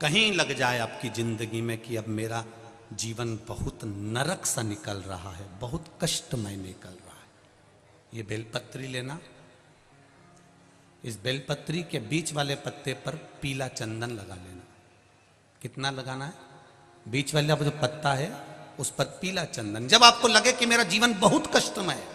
कहीं लग जाए आपकी जिंदगी में कि अब मेरा जीवन बहुत नरक सा निकल रहा है, बहुत कष्टमय निकल रहा है, ये बेलपत्री लेना। इस बेलपत्री के बीच वाले पत्ते पर पीला चंदन लगा लेना। कितना लगाना है? बीच वाला जो पत्ता है उस पर पीला चंदन। जब आपको लगे कि मेरा जीवन बहुत कष्टमय है,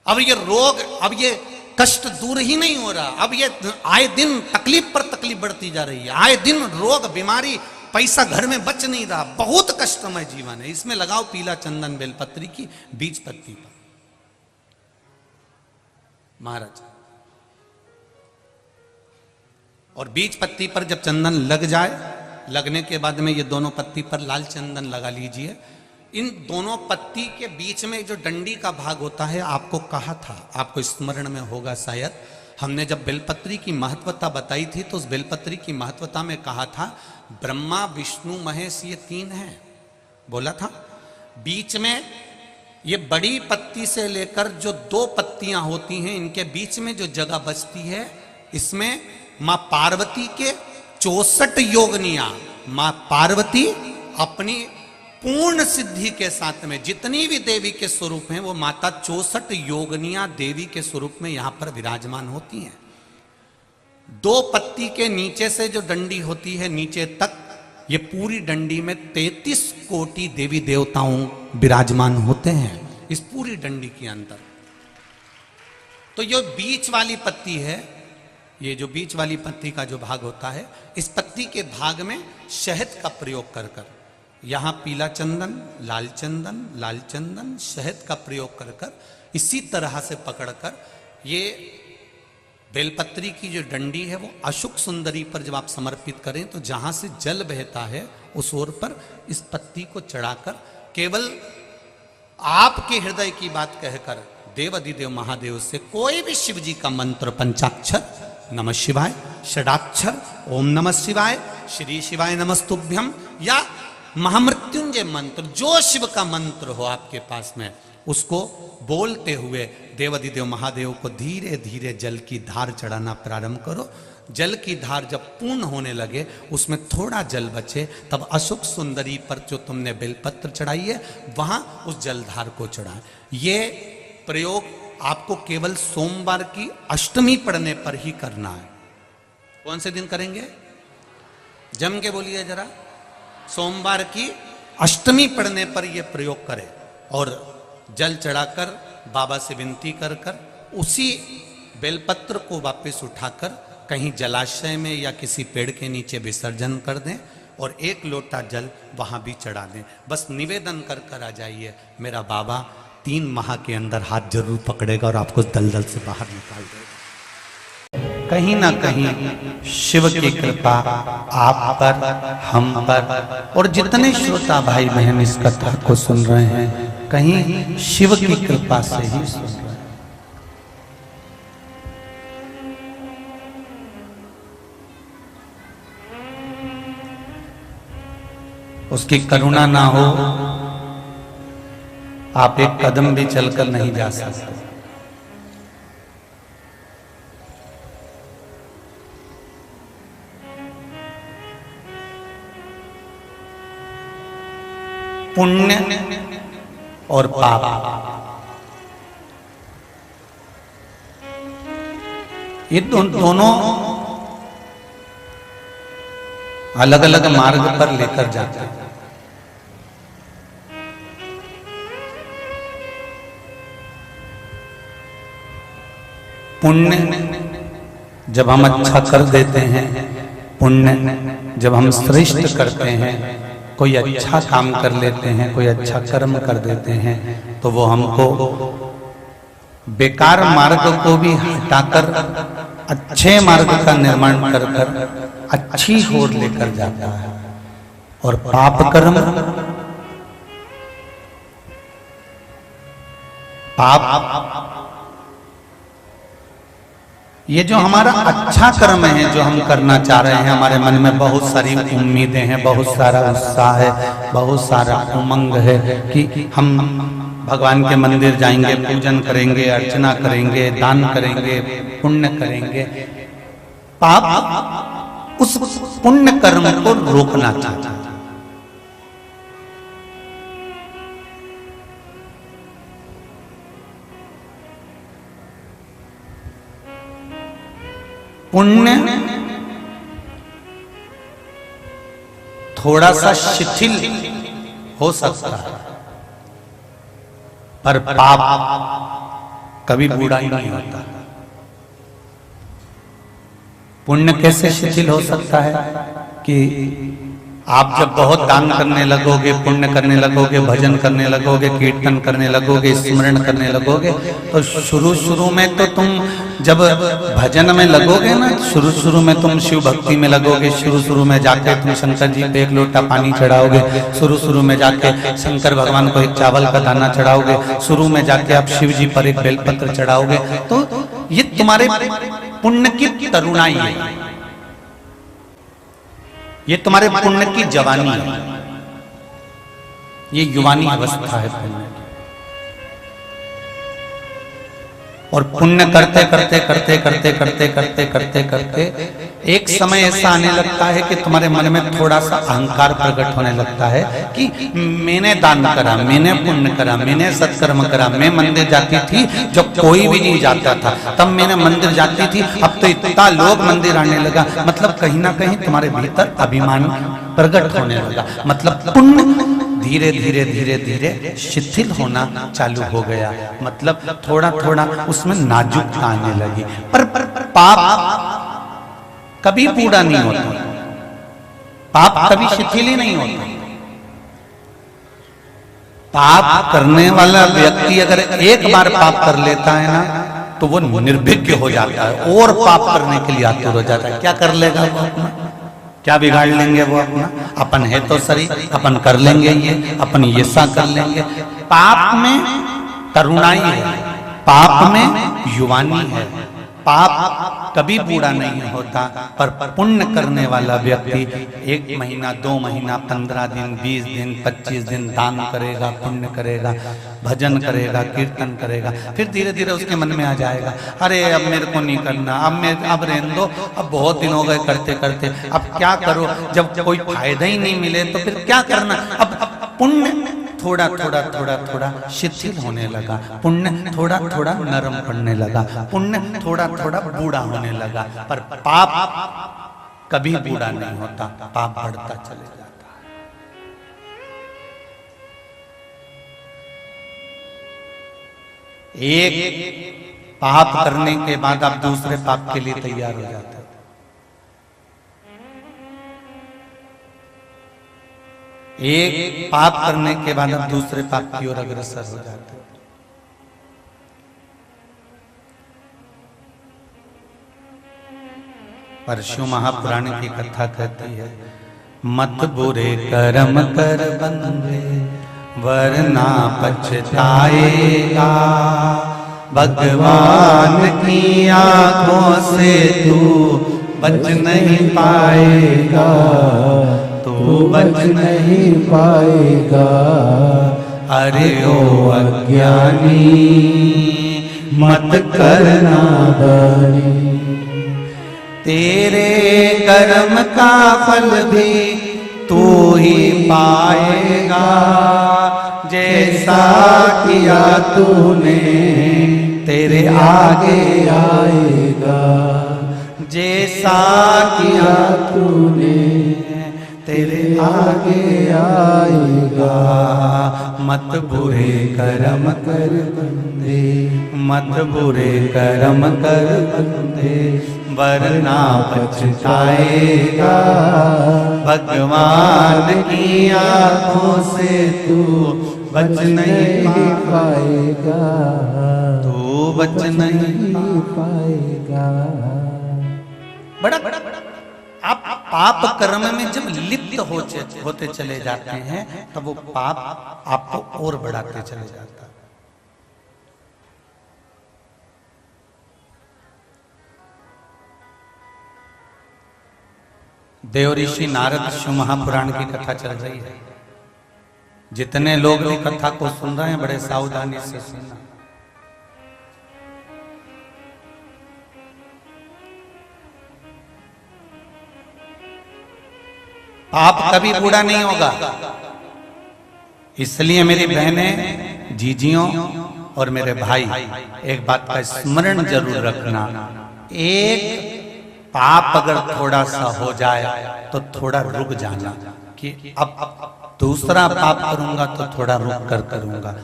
अब ये रोग, अब ये कष्ट दूर ही नहीं हो रहा, अब ये आए दिन तकलीफ पर तकलीफ बढ़ती जा रही है, आए दिन रोग बीमारी, पैसा घर में बच नहीं रहा, बहुत कष्टमय जीवन है, इसमें लगाओ पीला चंदन बेलपत्री की बीज पत्ती पर। महाराज, और बीज पत्ती पर जब चंदन लग जाए, लगने के बाद में ये दोनों पत्ती पर लाल चंदन लगा लीजिए। इन दोनों पत्ती के बीच में जो डंडी का भाग होता है, आपको कहा था, आपको स्मरण में होगा शायद, हमने जब बेलपत्री की महत्वता बताई थी तो उस बेलपत्री की महत्वता में कहा था ब्रह्मा विष्णु महेश ये तीन हैं, बोला था। बीच में ये बड़ी पत्ती से लेकर जो दो पत्तियां होती हैं, इनके बीच में जो जगह बचती है, इसमें मां पार्वती के 64 योगनियां, मां पार्वती अपनी पूर्ण सिद्धि के साथ में जितनी भी देवी के स्वरूप हैं, वो माता 64 योगनियां देवी के स्वरूप में यहां पर विराजमान होती हैं। दो पत्ती के नीचे से जो डंडी होती है नीचे तक, ये पूरी डंडी में 33 कोटि देवी देवताओं विराजमान होते हैं इस पूरी डंडी के अंदर। तो ये बीच वाली पत्ती है, ये जो बीच वाली पत्ती का जो भाग होता है, इस पत्ती के भाग में शहद का प्रयोग कर कर, यहां पीला चंदन, लाल चंदन, लाल चंदन, शहद का प्रयोग कर कर, इसी तरह से पकड़कर ये बेलपत्री की जो डंडी है वो अशुक सुंदरी पर जब आप समर्पित करें तो जहां से जल बहता है उस ओर पर इस पत्ती को चढ़ाकर केवल आपके हृदय की बात कहकर देवाधिदेव महादेव से कोई भी शिव जी का मंत्र, पंचाक्षर नमः शिवाय, षडाक्षर ओम नमः शिवाय, श्री शिवाय नमस्तुभ्यम, या महामृत्युंजय मंत्र, जो शिव का मंत्र हो आपके पास में, उसको बोलते हुए देवाधिदेव महादेव को धीरे धीरे जल की धार चढ़ाना प्रारंभ करो। जल की धार जब पूर्ण होने लगे, उसमें थोड़ा जल बचे, तब अशुक सुंदरी पर जो तुमने बेलपत्र चढ़ाई है वहां उस जलधार को चढ़ाए। ये प्रयोग आपको केवल सोमवार की अष्टमी पढ़ने पर ही करना है। कौन से दिन करेंगे? जम के बोलिए जरा। सोमवार की अष्टमी पढ़ने पर यह प्रयोग करें और जल चढ़ाकर बाबा से विनती कर कर उसी बेलपत्र को वापस उठाकर कहीं जलाशय में या किसी पेड़ के नीचे विसर्जन कर दें और एक लोटा जल वहां भी चढ़ा दें। बस निवेदन कर कर आ जाइए, मेरा बाबा 3 माह के अंदर हाथ जरूर पकड़ेगा और आपको दलदल से बाहर निकाल देगा। कहीं ना कहीं शिव की कृपा आप पर, हम पर और जितने श्रोता भाई बहन इस कथा को सुन रहे हैं, कहीं शिव की कृपा से ही सुन रहे हैं। उसकी करुणा ना हो, आप एक कदम भी चलकर नहीं जा सकते। पुण्य और पाप, ये दोनों अलग अलग मार्ग पर लेकर जाते हैं। पुण्य जब हम अच्छा कर देते हैं, पुण्य जब हम श्रेष्ठ करते हैं, कोई अच्छा काम कर लेते हैं, कोई अच्छा कर्म कर देते हैं, तो वो हमको बेकार मार्ग को भी हटाकर अच्छे मार्ग का निर्माण कर कर अच्छी ओर लेकर जाता है। और पाप कर्म, पाप ये जो हमारा अच्छा कर्म है, जो हम करना चाह रहे हैं, हमारे मन में बहुत सारी उम्मीदें हैं, बहुत सारा उत्साह है, बहुत सारा उमंग है कि हम भगवान के मंदिर जाएंगे, पूजन करेंगे, अर्चना करेंगे, दान करेंगे, पुण्य करेंगे। पाप उस पुण्य कर्म को रोकना चाहता है। पुण्य थोड़ा सा शिथिल हो सकता है, पर पाप कभी बूढ़ा ही नहीं होता। पुण्य कैसे शिथिल हो सकता है कि आप जब बहुत दान करने लगोगे, पुण्य करने लगोगे, भजन करने लगोगे, कीर्तन करने लगोगे, स्मरण करने लगोगे, तो शुरू में तो तुम जब भजन में लगोगे ना, शुरू में तुम शिव भक्ति में लगोगे, शुरू में जाके तुम शंकर जी पे एक लोटा पानी चढ़ाओगे, शुरू में जाके शंकर भगवान को एक चावल का दाना चढ़ाओगे, शुरू में जाके आप शिव जी पर एक बेलपत्र चढ़ाओगे। तो ये तुम्हारे पुण्य की तरुणाई है, ये तुम्हारे पुण्य की जवानी है, ये युवानी अवस्था है पुण्य की। और पुण्य करते करते करते करते करते करते करते करते एक समय ऐसा आने लगता है कि तुम्हारे मन में थोड़ा सा अहंकार प्रकट होने लगता है कि मैंने दान करा, मैंने पुण्य करा, मैंने सत्कर्म करा, मैं मंदिर जाती थी जब कोई भी नहीं जाता था, तब मैंने मंदिर जाती थी, अब तो इतना लोग मंदिर आने लगा। मतलब कहीं ना कहीं तुम्हारे भीतर अभिमान प्रकट होने लगा, मतलब पुण्य धीरे धीरे धीरे धीरे शिथिल होना चालू हो गया, मतलब थोड़ा थोड़ा उसमें नाजुकता आने लगी। पर पाप कभी बूढ़ा नहीं होता, पाप कभी शिथिल ही नहीं होता। पाप करने वाला व्यक्ति अगर एक बार पाप कर लेता है ना, तो वो निर्भिज्ञ हो जाता है और पाप करने के लिए आतुर हो जाता है। क्या कर लेगा वो अपना, क्या बिगाड़ लेंगे वो अपना, अपन है तो सही, अपन कर लेंगे ये, अपन ये सा कर लेंगे। पाप में तरुणाई है, पाप में युवानी है, पाप कभी बूढ़ा नहीं होता। पर पुण्य करने वाला व्यक्ति 1 महीना, 2 महीना, 15 दिन, 20 दिन, 25 दिन दान करेगा, पुण्य करेगा, भजन करेगा, कीर्तन करेगा, फिर धीरे धीरे उसके मन में आ जाएगा, अरे अब मेरे को नहीं करना, अब रहने दो, अब बहुत दिन हो गए करते करते, अब क्या करो, जब कोई फायदा ही नहीं मिले तो फिर क्या करना। अब पुण्य थोड़ा थोड़ा थोड़ा थोड़ा शिथिल होने लगा, पुण्य थोड़ा थोड़ा नरम पड़ने लगा, पुण्य थोड़ा थोड़ा बूढ़ा होने लगा। पर पाप कभी बूढ़ा नहीं होता, पाप बढ़ता चले जाता है। एक पाप करने के बाद आप दूसरे पाप के लिए तैयार हो जाते हैं। एक पाप करने के बाद आप दूसरे पाप की ओर अग्रसर हो जाते हैं। परशु महापुराण की कथा कहती है, मत बुरे कर्म कर बंदे वरना पछताएगा, भगवान की आंखों से तू बच नहीं पाएगा, तू बच नहीं पाएगा। अरे ओ अज्ञानी मत करना दानी, तेरे कर्म का फल भी तू ही पाएगा, जैसा किया तूने तेरे आगे आएगा, जैसा किया तूने तेरे आगे आएगा। मत बुरे कर्म कर बंदे, मत बुरे कर्म कर बंदे वरना पछताएगा, भगवान की आंखों से तू बच नहीं पाएगा, तू बच नहीं पाएगा। बड़ा आप पाप कर्म में जब लिप्त होते चले जाते हैं, तब वो पाप आपको और बढ़ाते चले जाता है। देव ऋषि नारद शिव महापुराण की कथा चल रही है। जितने लोग भी कथा को सुन रहे हैं, बड़े सावधानी से सुनना। पाप कभी बूढ़ा नहीं होगा। इसलिए मेरी बहनें, जीजियों और मेरे भाई, एक बात का स्मरण जरूर रखना, एक पाप अगर थोड़ा सा हो जाए तो थोड़ा रुक जाना कि अब दूसरा पाप करूंगा तो थोड़ा रुक कर करूंगा।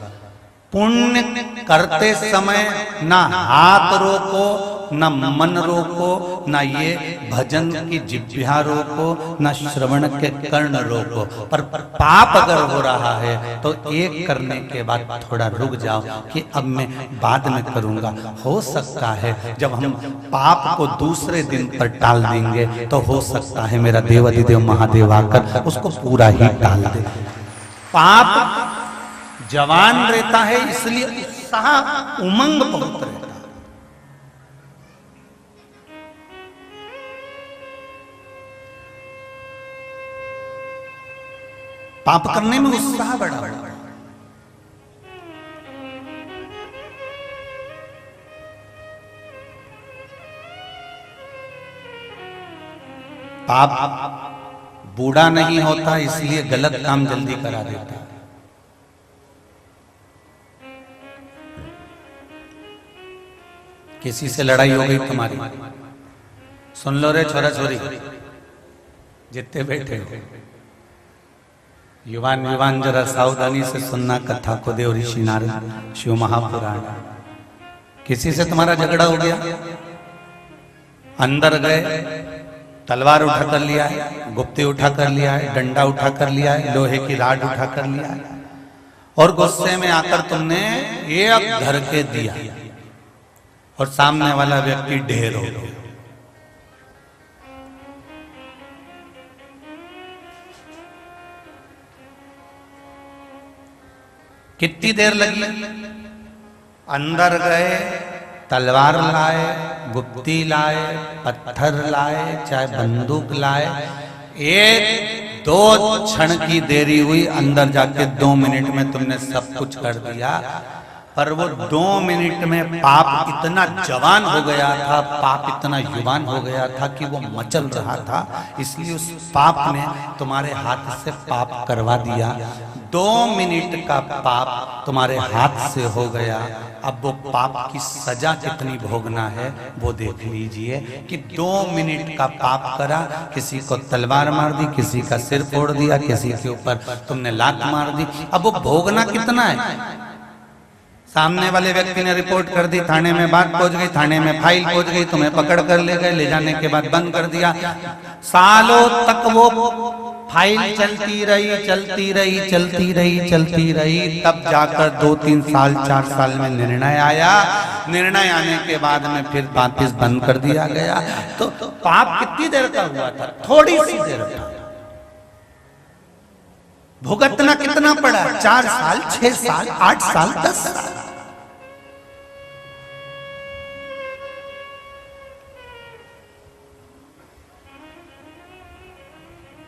पुण्य करते समय ना हाथ रोको, ना मन रोको, ना ये भजन की जिह्वा रोको, ना श्रवण के कर्ण रोको। पर पाप अगर हो रहा है तो एक करने के बाद थोड़ा रुक जाओ कि अब मैं बाद में करूंगा। हो सकता है जब हम पाप को दूसरे दिन पर टाल देंगे तो हो सकता है मेरा देवाधिदेव महादेव आकर उसको पूरा ही टाल दे। पाप जवान रहता है इसलिए उत्साह उमंग बहुत रहता है। पाप करने में उत्साह बढ़ा। पाप बूढ़ा नहीं होता इसलिए गलत काम जल्दी करा देता है। किसी से लड़ाई हो गई तुम्हारी, सुन लो रे छोरा छोरी जितने बैठे हो, युवान युवान जरा सावधानी से सुनना कथा को देव ऋषि नारद शिव महापुराण। किसी से तुम्हारा झगड़ा हो गया, अंदर गए, तलवार उठा कर लिया है, गुप्ती उठा कर लिया है, डंडा उठा कर लिया है, लोहे की राड उठा कर लिया है, और गुस्से में आकर तुमने एक धर के दिया और सामने वाला व्यक्ति ढेर हो गया। कितनी देर लगी? अंदर गए, तलवार लाए, गुप्ती लाए, पत्थर लाए, चाहे बंदूक लाए, एक दो क्षण की देरी हुई, अंदर जाके 2 मिनट में तुमने सब कुछ कर दिया। पर वो 2 मिनट में पाप इतना जवान हो गया था, पाप इतना युवान हो गया था कि वो मचल रहा था, इसलिए उस पाप ने तुम्हारे हाथ से पाप करवा दिया। 2 मिनट का पाप तुम्हारे हाथ से हो गया। अब वो पाप की सजा कितनी भोगना है वो देख लीजिए कि 2 मिनट का पाप करा, किसी को तलवार मार दी, किसी का सिर फोड़ दिया, किसी के ऊपर तुमने लात मार दी। अब वो भोगना कितना है? सामने वाले व्यक्ति ने रिपोर्ट कर दी, थाने में बात पहुंच गई, थाने में फाइल पहुंच गई, तुम्हें पकड़ कर ले गए, ले जाने के बाद बंद कर दिया। सालों तक वो फाइल चलती रही, चलती रही, चलती रही, चलती रही, तब जाकर 2-3 साल 4 साल में निर्णय आया। निर्णय आने के बाद में फिर वापिस बंद कर दिया गया। तो पाप कितनी देर का हुआ था? थोड़ी सी देर का। भुगतना कितना पड़ा? 4 साल, 6 साल, 8 साल, 10 साल।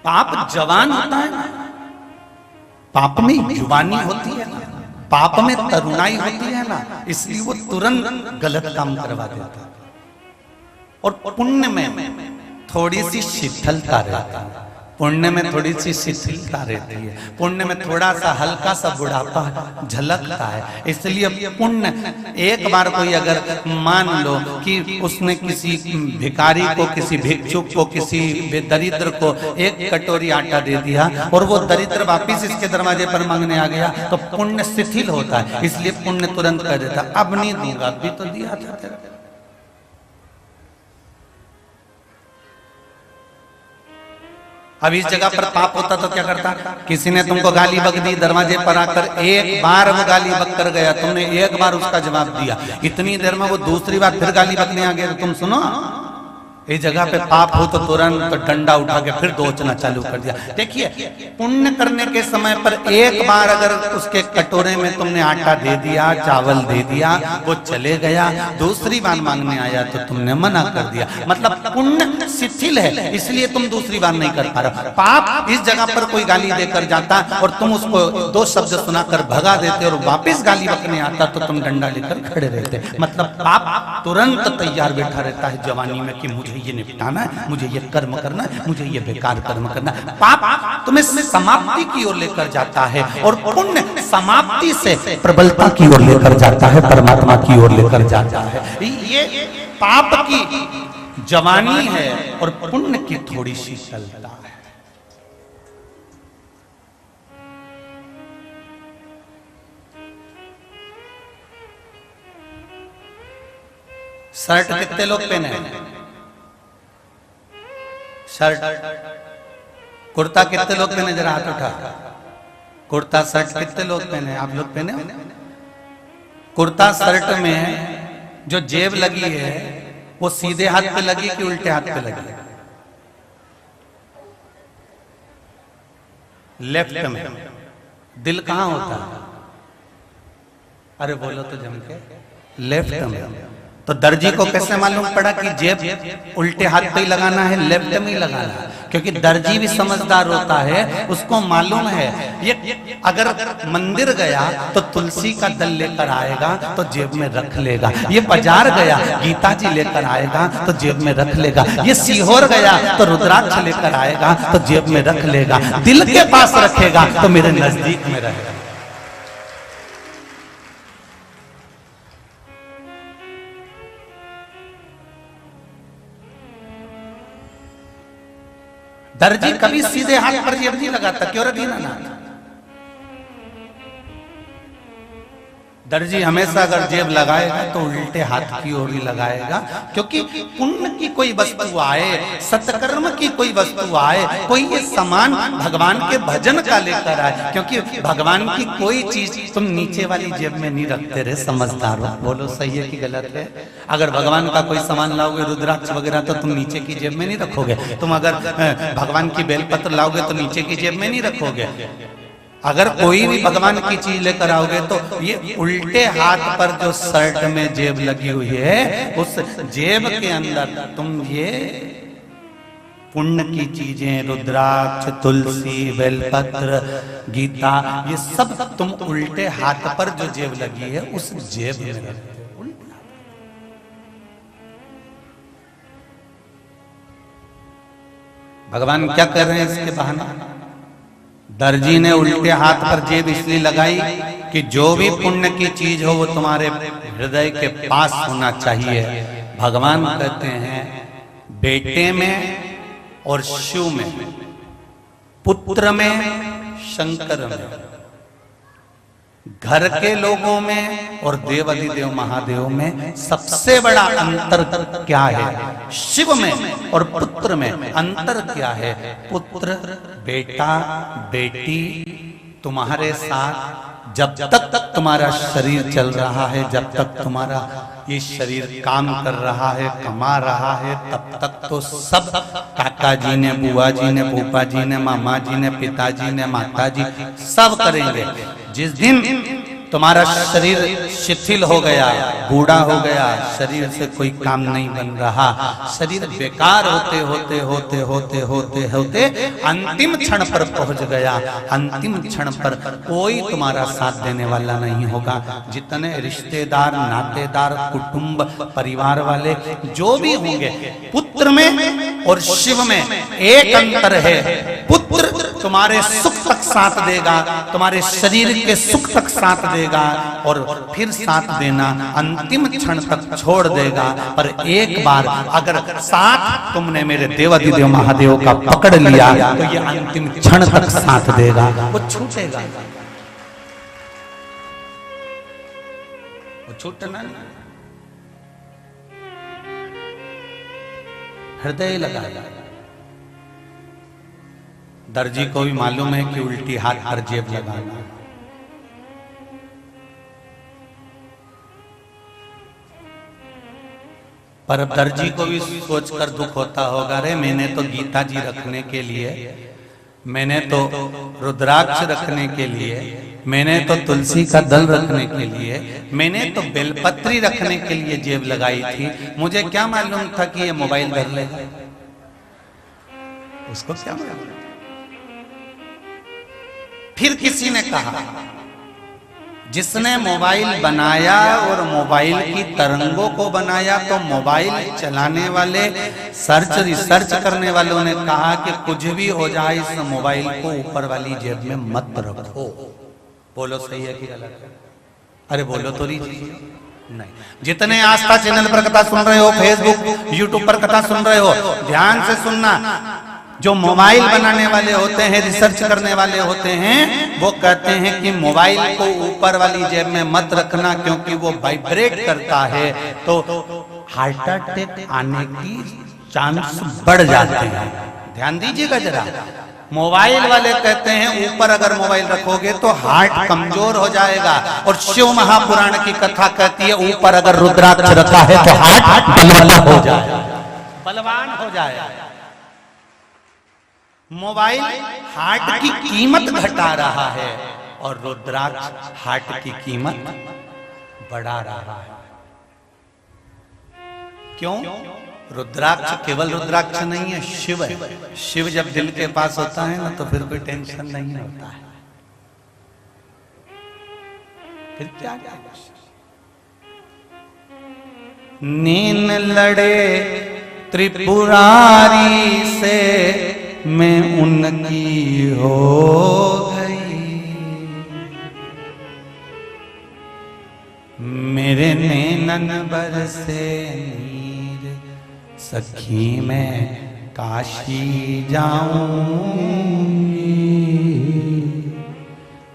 पाप जवान होता है ना, पाप में युवानी होती है ना, पाप में तरुणाई होती है ना, इसलिए वो तुरंत गलत काम करवा देता है। और पुण्य में थोड़ी सी शिथिलता रहती है, पुण्य में थोड़ी सी शिथिलता रहती है, पुण्य में थोड़ा सा हल्का सा बुढ़ापा झलकता है। इसलिए पुण्य, एक बार कोई अगर मान लो कि उसने किसी भिखारी को, किसी भिक्षुक को, किसी दरिद्र को 1 कटोरी आटा दे दिया और वो दरिद्र वापिस इसके दरवाजे पर मांगने आ गया तो पुण्य शिथिल होता है, इसलिए पुण्य तुरंत कर देता, अब नहीं दूंगा, अभी तो दिया था तेरा। अब इस जगह पर पाप होता तो क्या करता? किसी ने तुमको गाली बक दी, दरवाजे पर आकर एक बार वो गाली बक कर गया, तुमने एक बार उसका जवाब दिया, इतनी देर में वो दूसरी बार फिर गाली बकने आ गया, तो तुम सुनो, इस जगह पे पाप हो तो तुरंत डंडा उठा के फिर दोचना चालू कर दिया। देखिए, पुण्य करने के समय पर एक बार अगर उसके कटोरे में तुमने आटा दे दिया, चावल दे दिया, वो चले गया, दूसरी बार मांगने आया तो तुमने मना कर दिया, मतलब पुण्य शिथिल है, इसलिए तुम दूसरी बार नहीं कर पा रहे। पाप इस जगह पर कोई गाली देकर जाता और तुम उसको 2 शब्द सुनाकर भगा देते और वापिस गाली बकने आता तो तुम डंडा लेकर खड़े रहते, मतलब पाप तुरंत तैयार बैठा रहता है जवानी में कि मुझे मुझे ये निपटाना है, मुझे ये कर्म करना है, मुझे ये बेकार कर्म करना है। पाप तुम्हें समाप्ति की ओर लेकर जाता है और पुण्य समाप्ति से प्रबलता की ओर लेकर जाता है, परमात्मा की ओर लेकर जाता है। ये पाप की जवानी है और पुण्य की थोड़ी सी शीतलता है। शर्ट कितने लोग पहने? शर्ट कुर्ता कितने लोग पहने? जरा हाथ उठा। कुर्ता शर्ट कितने लोग पहने? आप लोग पहने? कुर्ता शर्ट में जो जेब लगी है वो सीधे हाथ पे लगी कि उल्टे हाथ पे लगी? लेफ्ट में। दिल कहां होता है? अरे बोलो तो जम के। लेफ्ट में। तो दर्जी को कैसे मालूम पड़ा कि जेब उल्टे हाथ पे ही लगाना है, लेफ्ट में ही लगाना है? क्योंकि दर्जी भी समझदार होता है, उसको मालूम है ये अगर मंदिर गया तो तुलसी का दल लेकर आएगा तो जेब में रख लेगा, ये बाजार गया गीता जी लेकर आएगा तो जेब में रख लेगा, ये सीहोर गया तो रुद्राक्ष लेकर आएगा तो जेब में रख लेगा, दिल के पास रखेगा तो मेरे नजदीक में रहेगा। दर्जी कभी सीधे हाथ पर जेब नहीं लगाता। क्यों रखी ना? दर्जी हमेशा अगर जेब लगाएगा तो उल्टे हाथ की ओर ही लगाएगा, क्योंकि पुण्य की कोई वस्तु आए, सत्कर्म की कोई वस्तु आए, कोई ये सामान भगवान के भजन का लेकर आए, क्योंकि भगवान की कोई चीज तुम नीचे वाली जेब में नहीं रखते रहे। समझदार हो, बोलो सही है कि गलत है? अगर भगवान का कोई सामान लाओगे, रुद्राक्ष वगैरह, तो तुम नीचे की जेब में नहीं रखोगे। तुम अगर भगवान की बेलपत्र लाओगे तो नीचे की जेब में नहीं रखोगे। अगर कोई भी भगवान की चीज लेकर आओगे तो ये उल्टे हाथ पर जो शर्ट में जेब लगी हुई है, उस जेब के अंदर तुम ये पुण्य की चीजें, रुद्राक्ष, तुलसी, बेलपत्र, गीता, ये सब तुम उल्टे हाथ पर जो जेब लगी है उस जेब में रखते हो। भगवान क्या कर रहे हैं इसके बहाने? दर्जी ने उल्टे हाथ पर जेब इसलिए लगाई कि जो भी पुण्य की चीज हो वो तुम्हारे हृदय के पास होना चाहिए। भगवान कहते हैं बेटे में और शिव में, पुत्र में, शंकर में, घर के लोगों में और देव अधिदेव महादेव में सबसे बड़ा अंतर क्या है? शिव में और पुत्र में अंतर क्या है? पुत्र, बेटा, बेटी तुम्हारे साथ जब तक तुम्हारा शरीर चल रहा है, जब तक तुम्हारा ये शरीर काम कर रहा है, कमा रहा है, तब तक तो सब काका जी ने, बुआ जी ने, फूफा जी ने, मामा जी ने, पिताजी ने, माता जी सब करेंगे। जिस दिन तुम्हारा शरीर शिथिल हो गया, बूढ़ा हो गया, शरीर से कोई काम नहीं बन रहा, शरीर बेकार होते होते होते होते होते होते अंतिम क्षण पर पहुंच गया, अंतिम क्षण पर कोई तुम्हारा साथ देने वाला नहीं होगा। जितने रिश्तेदार, नातेदार, कुटुंब, परिवार वाले जो भी होंगे, पुत्र में और शिव में एक अंतर है। पुत्र तुम्हारे सुख तक साथ देगा, तुम्हारे शरीर के सुख तक साथ देगा और फिर साथ देना अंतिम क्षण तक छोड़ देगा। पर एक बार अगर साथ तुमने मेरे देवाधिदेव महादेव का पकड़ लिया तो ये अंतिम क्षण तक साथ देगा, वो छूटेगा, वो छूटना नहीं। हृदय लगाएगा। दर्जी को भी मालूम है कि उल्टी हाथ पर जेब लगाना, पर दर्जी को भी सोचकर दुख होता होगा, अरे मैंने तो गीता जी रखने के लिए, मैंने तो रुद्राक्ष रखने के लिए, मैंने तो तुलसी का दल रखने के लिए, मैंने तो बेलपत्री रखने के लिए जेब लगाई थी, मुझे क्या मालूम था कि ये मोबाइल धर लेगा। उसको क्या मालूम। फिर किसी ने कहा जिसने मोबाइल बनाया और मोबाइल की तरंगों को बनाया, तो मोबाइल चलाने वाले रिसर्च करने वालों ने कहा कि कुछ भी हो जाए इस मोबाइल को ऊपर वाली जेब में मत रखो। बोलो सही है कि गलत है? अरे बोलो तो नहीं। जितने आस्था चैनल पर कथा सुन रहे हो, फेसबुक यूट्यूब पर कथा सुन रहे हो, ध्यान से सुनना। जो मोबाइल बनाने वाले होते हैं, रिसर्च करने वाले होते हैं, वो कहते हैं कि मोबाइल को ऊपर वाली जेब में मत रखना, क्योंकि वो वाइब्रेट करता है तो हार्ट अटैक आने की चांस बढ़ जाते हैं। ध्यान दीजिएगा जरा। मोबाइल वाले कहते हैं ऊपर अगर मोबाइल रखोगे तो हार्ट कमजोर हो जाएगा, और शिव महापुराण की कथा कहती है ऊपर अगर रुद्राक्ष रखा है तो हार्ट बलवान हो जाएगा, बलवान हो जाएगा। मोबाइल हार्ट की कीमत घटा रहा है और रुद्राक्ष हार्ट की कीमत बढ़ा रहा है। क्यों? रुद्राक्ष केवल रुद्राक्ष नहीं है, शिव है। शिव जब दिल के पास होता है ना, तो फिर कोई टेंशन नहीं होता है। फिर क्या? नीन लड़े त्रिपुरारी से मैं उनकी हो गई, मेरे नैनन बरसे नीर, सखी मैं काशी जाऊंगी,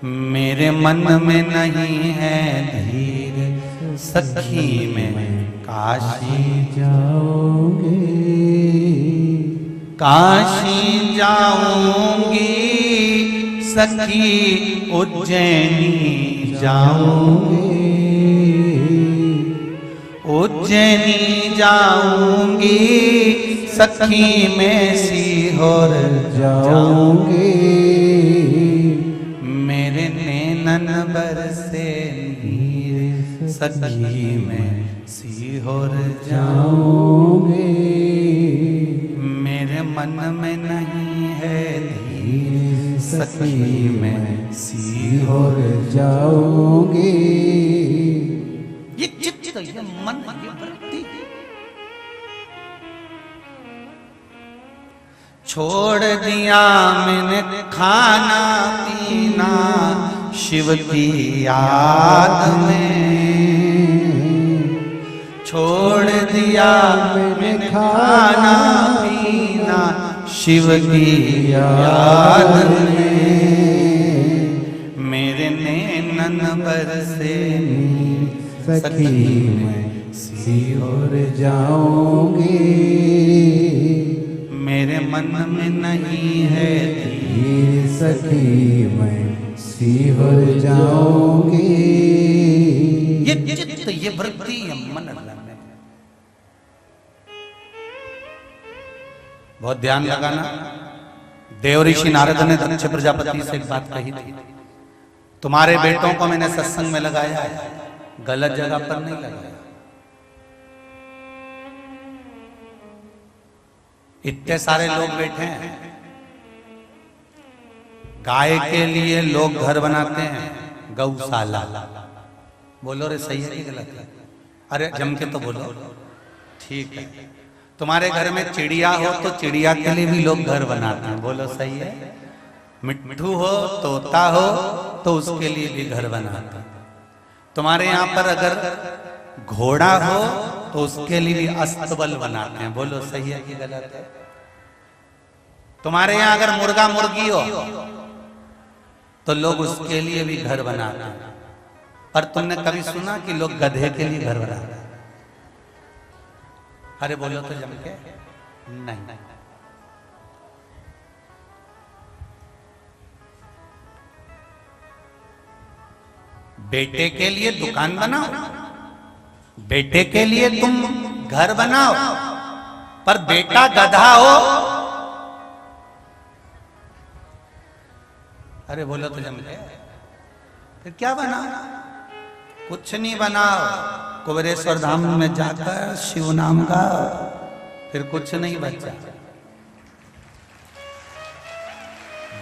मेरे मन में नहीं है धीर, सखी मैं काशी जाऊंगी, काशी जाऊंगी, सखी उज्जैनी जाऊंगी, उज्जैनी जाऊंगी, सखी में सीहोर जाऊंगी, मेरे नैनन बरसे नीर, सखी में सीहोर जाऊंगी, मेरे मन में नहीं है धीर, सखी में सीहोर जाऊंगी। ये चित्त, ये मन, ये वृत्ति छोड़ दिया मैंने खाना पीना शिव की याद में, छोड़ दिया मैंने खाना पीना शिव की याद में, मेरे नैनन बरसे सखी मैं सीहोर जाऊंगी, मेरे मन में नहीं है धीर, सखी मैं सीहोर जाऊंगी। ये चित्त, ये वृत्ति, ये मन बहुत ध्यान लगाना। देव ऋषि नारद ने दक्ष प्रजापति से एक बात कही थी, तुम्हारे बेटों को मैंने सत्संग में लगाया है, गलत जगह पर नहीं लगाया। इतने सारे लोग बैठे हैं, गाय के लिए लोग घर बनाते हैं, गौशाला। बोलो रे सही है कि गलत है? अरे जम के तो बोलो, ठीक है। तुम्हारे घर में चिड़िया हो तो चिड़िया के लिए भी लोग घर बनाते हैं, बोलो सही है। मिट्ठू हो, तोता हो तो उसके लिए भी घर बनाते हैं। तुम्हारे यहाँ पर अगर घोड़ा हो तो उसके लिए भी अस्तबल बनाते हैं, बोलो सही है कि गलत है? तुम्हारे यहाँ अगर मुर्गा मुर्गी हो तो लोग उसके लिए भी घर बनाते हैं, पर तुमने कभी सुना कि लोग गधे के लिए घर बनाते हैं? अरे बोलो तो जम के नहीं। बेटे के लिए दुकान बनाओ, बेटे के लिए तुम घर बनाओ, पर बेटा गधा हो, अरे बोलो तो जम के फिर क्या बनाओ? कुछ नहीं बनाओ। कुबेरेश्वर धाम में जाकर शिव नाम का फिर कुछ नहीं बचा।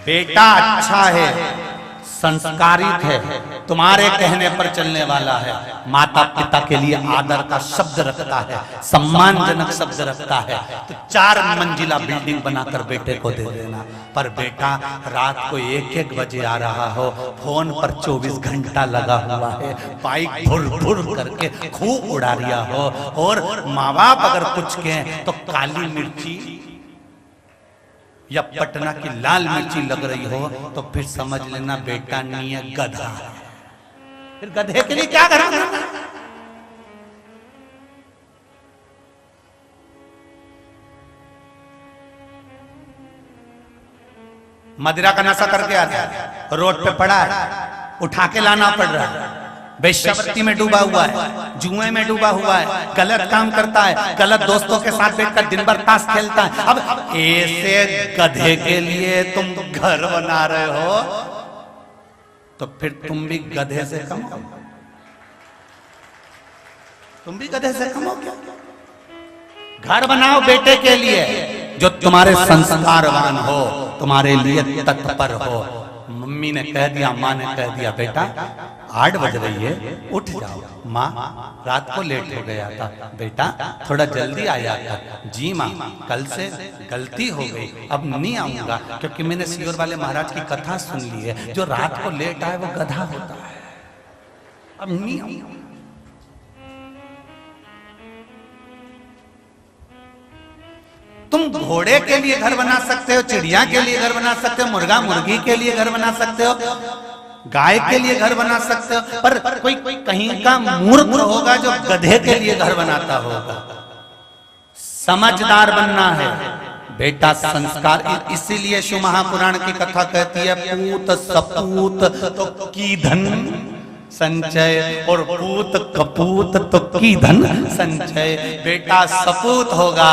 बेटा अच्छा है, संस्कारित है, तुम्हारे कहने पर चलने वाला है, माता पिता के लिए आदर का शब्द रखता है, सम्मानजनक शब्द रखता है, तो 4 मंजिला बिल्डिंग बनाकर बेटे को दे देना। पर बेटा रात को 1-1 बजे आ रहा हो, फोन पर 24 घंटा लगा हुआ है, बाइक भुर भुर करके खूब उड़ा रिया हो, और माँ बाप अगर कुछ कहें तो काली मिर्ची या पटना की लाल मिर्ची लग रही हो तो फिर समझ लेना बेटा नहीं है, गधा है। फिर गधे के लिए क्या करा? मदिरा का नशा करके आ रहा है, रोड पे पड़ा है, उठा के लाना पड़ रहा है, वेश्यावृत्ति में डूबा हुआ है, जुए में डूबा हुआ है, गलत काम करता है, गलत दोस्तों के साथ बैठकर दिन भर ताश खेलता है। अब ऐसे गधे के लिए तुम घर बना रहे हो तो फिर तुम भी गधे से कम हो, तुम भी गधे से कम हो क्या? घर बनाओ बेटे के लिए जो तुम्हारे संस्कारवान हो, तुम्हारे लिए तत्पर हो। मम्मी ने कह दिया, माँ ने कह दिया, बेटा 8 बज रही है, उठ जाओ। माँ रात को लेट हो गया था, बेटा थोड़ा जल्दी आया था। जी माँ, कल से गलती हो गई, अब नहीं आऊंगा, क्योंकि मैंने सियोर वाले महाराज की कथा सुन ली है, जो रात को लेट आए वो गधा होता है, अब नहीं आऊंगा। तुम घोड़े के लिए घर बना सकते हो, चिड़िया के लिए घर बना सकते हो, मुर्गा मुर्गी के लिए घर बना सकते हो, गाय के लिए घर बना सकते हो, पर कोई कहीं का मूर्ख होगा जो गधे के लिए घर बनाता होगा। समझदार बनना है बेटा, संस्कार। इसीलिए शिव महापुराण की कथा कहती है, पूत सपूत तो की धन संचय, और पूत कपूत तो की धन संचय। बेटा सपूत होगा,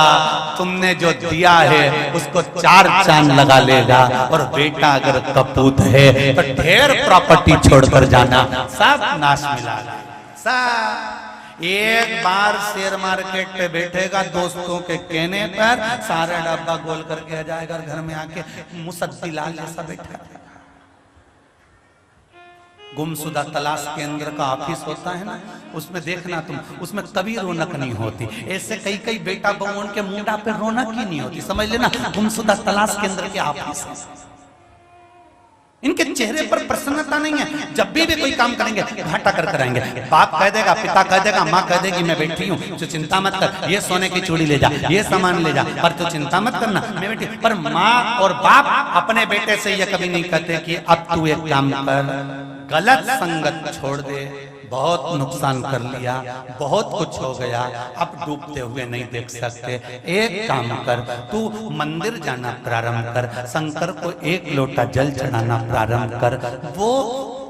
तुमने जो दिया है उसको 4 चांद लगा लेगा, और बेटा अगर कपूत है तो ढेर प्रॉपर्टी छोड़कर जाना, सब नाश मिला सब। एक बार शेयर मार्केट पे बैठेगा, दोस्तों के कहने पर सारा डब्बा गोल करके आ जाएगा, घर में आके मुसद्दी लाल जैसा बैठा। गुमशुदा तलाश केंद्र का ऑफिस होता है ना, उसमें देखना तुम, उसमें कभी रौनक नहीं होती। ऐसे कई कई बेटा बहू उनके मुंडा पे रौनक ही नहीं होती, समझ लेना गुमशुदा तलाश केंद्र के ऑफिस है। इनके चेहरे पर प्रसन्नता नहीं है, जब भी कोई काम करेंगे घाटा कर कराएंगे। बाप कह देगा, पिता कह देगा, माँ कह देगी मैं बैठी हूँ, तो चिंता मत कर, ये सोने की चूड़ी ले जा, ये सामान ले जा, पर तू चिंता मत करना मैं बैठी। पर माँ और बाप अपने बेटे से ये कभी नहीं कहते कि अब तू एक काम कर, गलत संगत छोड़ दे, बहुत नुकसान कर लिया, बहुत कुछ हो गया, अब डूबते हुए नहीं देख सकते। एक काम कर, तू मंदिर जाना प्रारंभ कर, शंकर को 1 लोटा जल चढ़ाना प्रारंभ कर, वो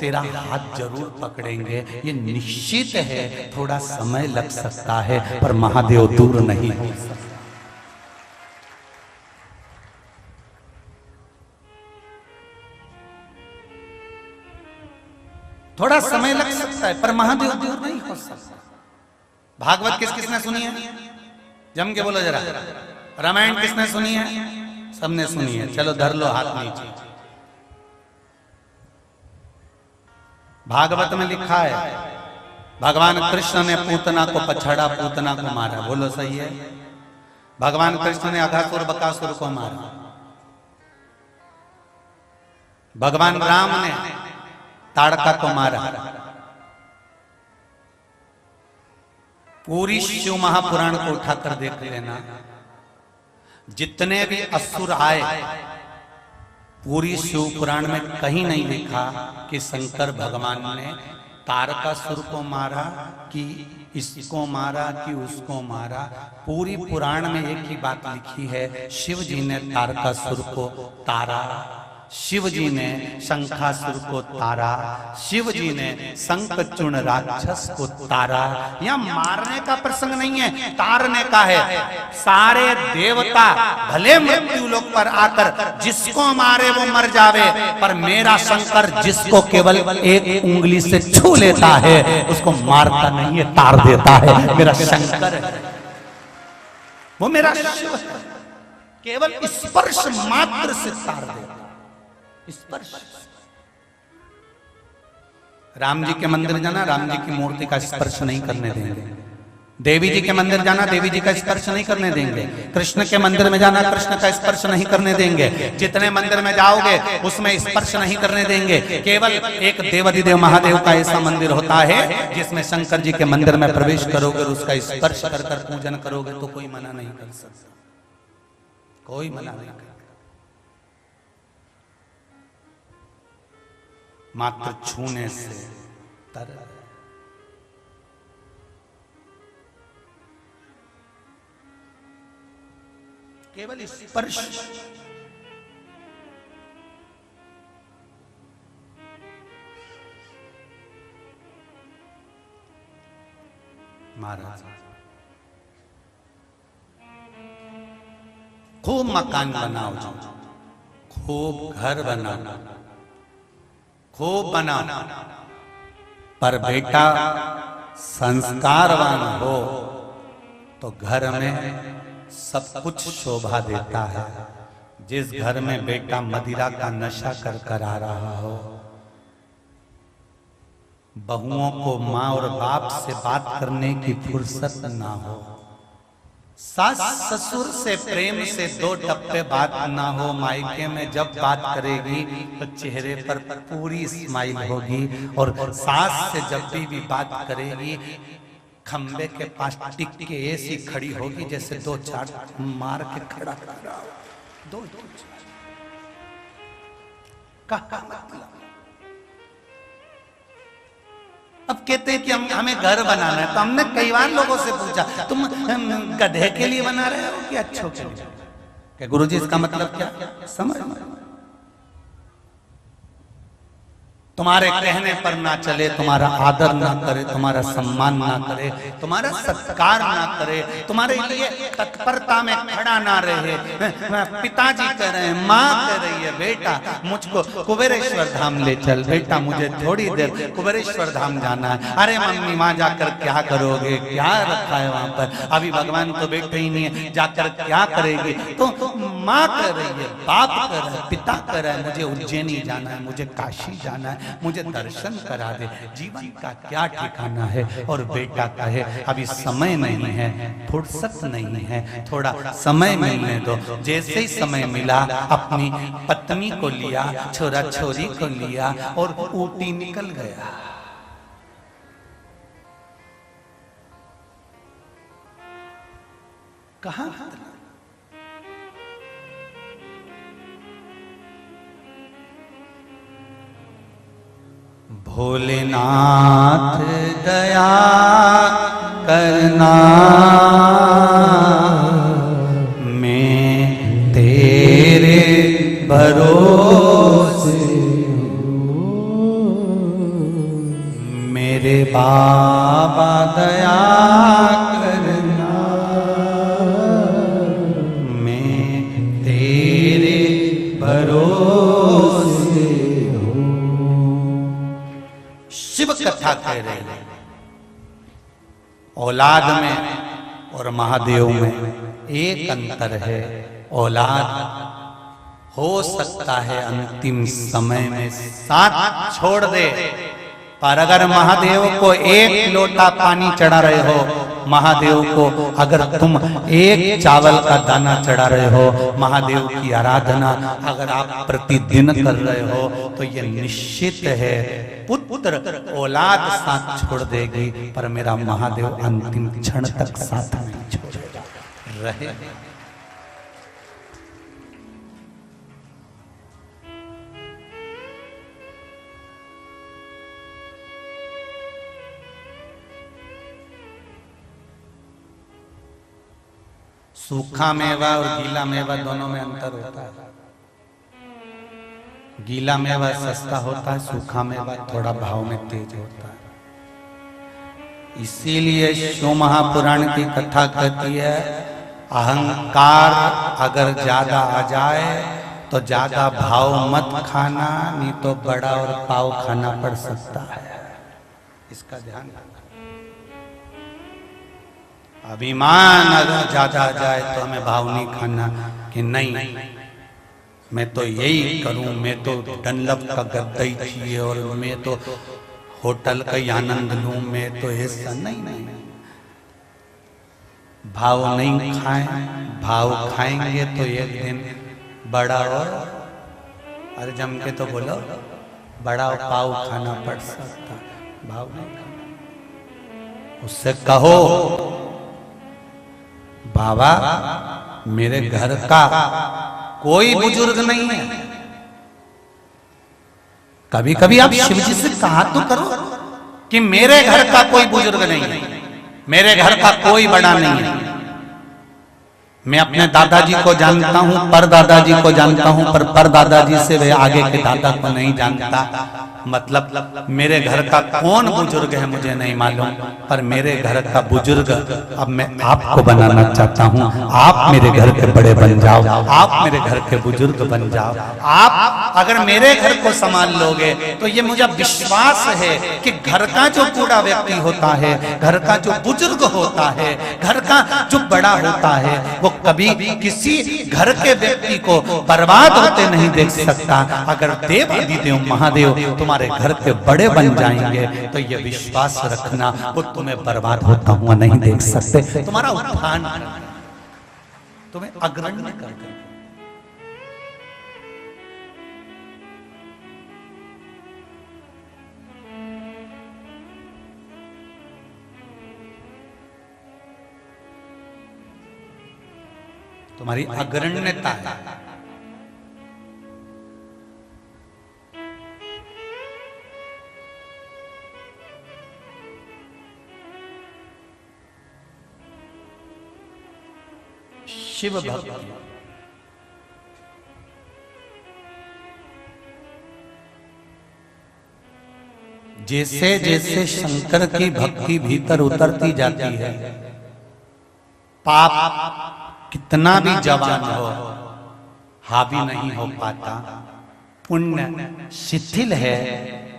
तेरा हाथ जरूर पकड़ेंगे, ये निश्चित है। थोड़ा समय लग सकता है पर महादेव दूर नहीं हो सकता। थोड़ा समय लग सकता है पर महादेव दूर नहीं हो सकता। भागवत किसने सुनी है? जम के बोलो जरा। रामायण किसने सुनी है? सबने सुनी है। चलो धर लो हाथ नीचे। भागवत में लिखा है भगवान कृष्ण ने पूतना को पछाड़ा, पूतना को मारा। बोलो सही है? भगवान कृष्ण ने अघासुर बकासुर को मारा। भगवान राम ने ताड़का को मारा। पूरी शिव महापुराण को उठाकर देख लेना, जितने भी असुर आए पूरी शिव पुराण में कहीं नहीं लिखा कि शंकर भगवान ने तारकासुर को मारा कि इसको मारा कि उसको मारा। पूरी पुराण में एक ही बात लिखी है, शिव जी ने तारकासुर को तारा, शिव जी ने शंखासुर को तारा, शिव जी ने शंखचूर्ण राक्षस को तारा। यहाँ मारने का प्रसंग नहीं है, तारने का है। सारे देवता भले मृत्यु लोक पर आकर जिसको मारे वो मर जावे, पर मेरा शंकर जिसको केवल 1 उंगली से छू लेता है उसको मारता नहीं है, तार देता है। मेरा शंकर है, वो मेरा शिव है, केवल स्पर्श मात्र से तार देता। स्पर्श राम जी के मंदिर जाना, राम जी की मूर्ति का स्पर्श नहीं करने देंगे। देवी जी के मंदिर जाना, देवी जी का स्पर्श नहीं करने देंगे। कृष्ण के मंदिर में जाना, कृष्ण का स्पर्श नहीं करने देंगे। जितने मंदिर में जाओगे उसमें स्पर्श नहीं करने देंगे। केवल एक देवाधिदेव महादेव का ऐसा मंदिर होता है जिसमें शंकर जी के मंदिर में प्रवेश करोगे और उसका स्पर्श कर कर पूजन करोगे तो कोई मना नहीं कर सकता, कोई मना नहीं कर। मात्र छूने से तर केवल स्पर्श। महाराज खूब मकान बनाओ, खूब घर बनाओ, खूब बनाओ, पर बेटा संस्कारवान हो तो घर में सब कुछ शोभा देता है। जिस घर में बेटा मदिरा का नशा कर कर आ रहा हो, बहुओं को माँ और बाप से बात करने की फुर्सत ना हो, सास ससुर से प्रेम से दो टप्पे बात ना हो, मायके में जब बात करेगी तो चेहरे पर पूरी स्माइल होगी, और सास से जब भी बात करेगी खंबे के पास टिक के ऐसी खड़ी होगी जैसे दो चार मार के खड़ा कर रहा हो। दो मतलब अब कहते हैं कि हमें घर बनाना है, तो हमने कई बार लोगों से पूछा तुम गधे के लिए बना रहे हो कि अच्छों के लिए? क्या गुरुजी इसका मतलब क्या समझ? तुम्हारे कहने पर ना चले, तुम्हारा आदर ना करे, तुम्हारा सम्मान ना करे, तुम्हारा सत्कार ना करे, तुम्हारे लिए तत्परता में खड़ा ना रहे। पिताजी कह रहे हैं, माँ कह रही है बेटा मुझको कुबेरेश्वर धाम ले चल, बेटा मुझे थोड़ी देर कुबेरेश्वर धाम जाना है। अरे मम्मी वहां जाकर क्या करोगे, क्या रखा है वहां पर, अभी भगवान तो बैठे ही नहीं है, जाकर क्या करेगी? तो माँ कह रही है, बाप कह रहा है, पिता कह रहा है मुझे उज्जैनी जाना है, मुझे काशी जाना है, मुझे दर्शन करा दे। जीवन का क्या ठिकाना है? और बेटा कहे अभी समय नहीं है, फुर्सत नहीं है, थोड़ा समय मिलने दो। जैसे ही समय मिला अपनी पत्नी को लिया, छोरा छोरी को लिया और ऊटी निकल गया। कहां? भोलेनाथ दया करना, मैं तेरे भरोसे मेरे बाबा दया करना, मैं तेरे भरोसे। शिव कथा कह रहे हैं औलाद में और महादेव में एक अंतर है। औलाद हो सकता है अंतिम समय में साथ छोड़ दे, पर अगर महादेव को एक लोटा पानी चढ़ा रहे हो, महादेव को अगर तुम एक चावल का दाना चढ़ा रहे हो, महादेव की आराधना अगर आप प्रतिदिन कर रहे हो, तो ये निश्चित है पुत्र औलाद साथ छोड़ देगी, पर मेरा महादेव अंतिम क्षण तक साथ नहीं छोड़ेगा। रहे सूखा मेवा और गीला मेवा दोनों में अंतर होता है। गीला मेवा सस्ता होता है, सूखा मेवा थोड़ा भाव में तेज होता है। इसीलिए शिव महापुराण की कथा कहती है, अहंकार अगर ज्यादा आ जाए तो ज्यादा भाव मत खाना, नहीं तो बड़ा और पाव खाना पड़ सकता है। इसका ध्यान रखना। अभिमान अगर ज्यादा आ जाए तो हमें भाव नहीं खाना कि नहीं मैं तो यही करूं, मैं तो डनलप का गद्दा ही चाहिए और मैं तो होटल का ही आनंद लूं मैं तो ऐसा नहीं। भाव नहीं खाएं, भाव खाएंगे तो एक दिन बड़ा और अरे जम के तो बोलो बड़ा पाव खाना पड़ सकता, भाव नहीं खाना। उससे कहो बाबा मेरे घर का कोई बुजुर्ग नहीं है। कभी कभी आप शिव जी से कहा तो करो कि मेरे घर का कोई बुजुर्ग नहीं है, मेरे घर का कोई बड़ा नहीं है। मैं अपने दादाजी को जानता हूं, पर दादाजी को जानता हूं, पर दादाजी से वे आगे के दादा को नहीं जानता। मतलब मेरे घर का कौन बुजुर्ग है मुझे नहीं मालूम, पर मेरे घर का बुजुर्ग अब मैं आपको बनाना चाहता हूं। आप मेरे घर के बड़े बन जाओ, आप मेरे घर के बुजुर्ग बन जाओ। आप अगर मेरे घर को संभाल लोगे तो ये मुझे विश्वास है कि घर का जो बूढ़ा व्यक्ति होता है, घर का जो बुजुर्ग होता है, घर का जो बड़ा होता है, वो कभी किसी घर के व्यक्ति को बर्बाद होते नहीं देख सकता। अगर देव आदिदेव महादेव तुम्हारे घर के बड़े बन जाएंगे तो ये विश्वास रखना वो तुम्हें बर्बाद होता हुआ नहीं देख सकते। तुम्हारा उत्थान तुम्हें अग्रणी कर देंगे। तुम्हारी अग्रण्यता है। शिव भक्ति जैसे जैसे शंकर की भक्ति भीतर उतरती जाती है, पाप कितना भी जवान हो हावी नहीं हो पाता। पुण्य शिथिल है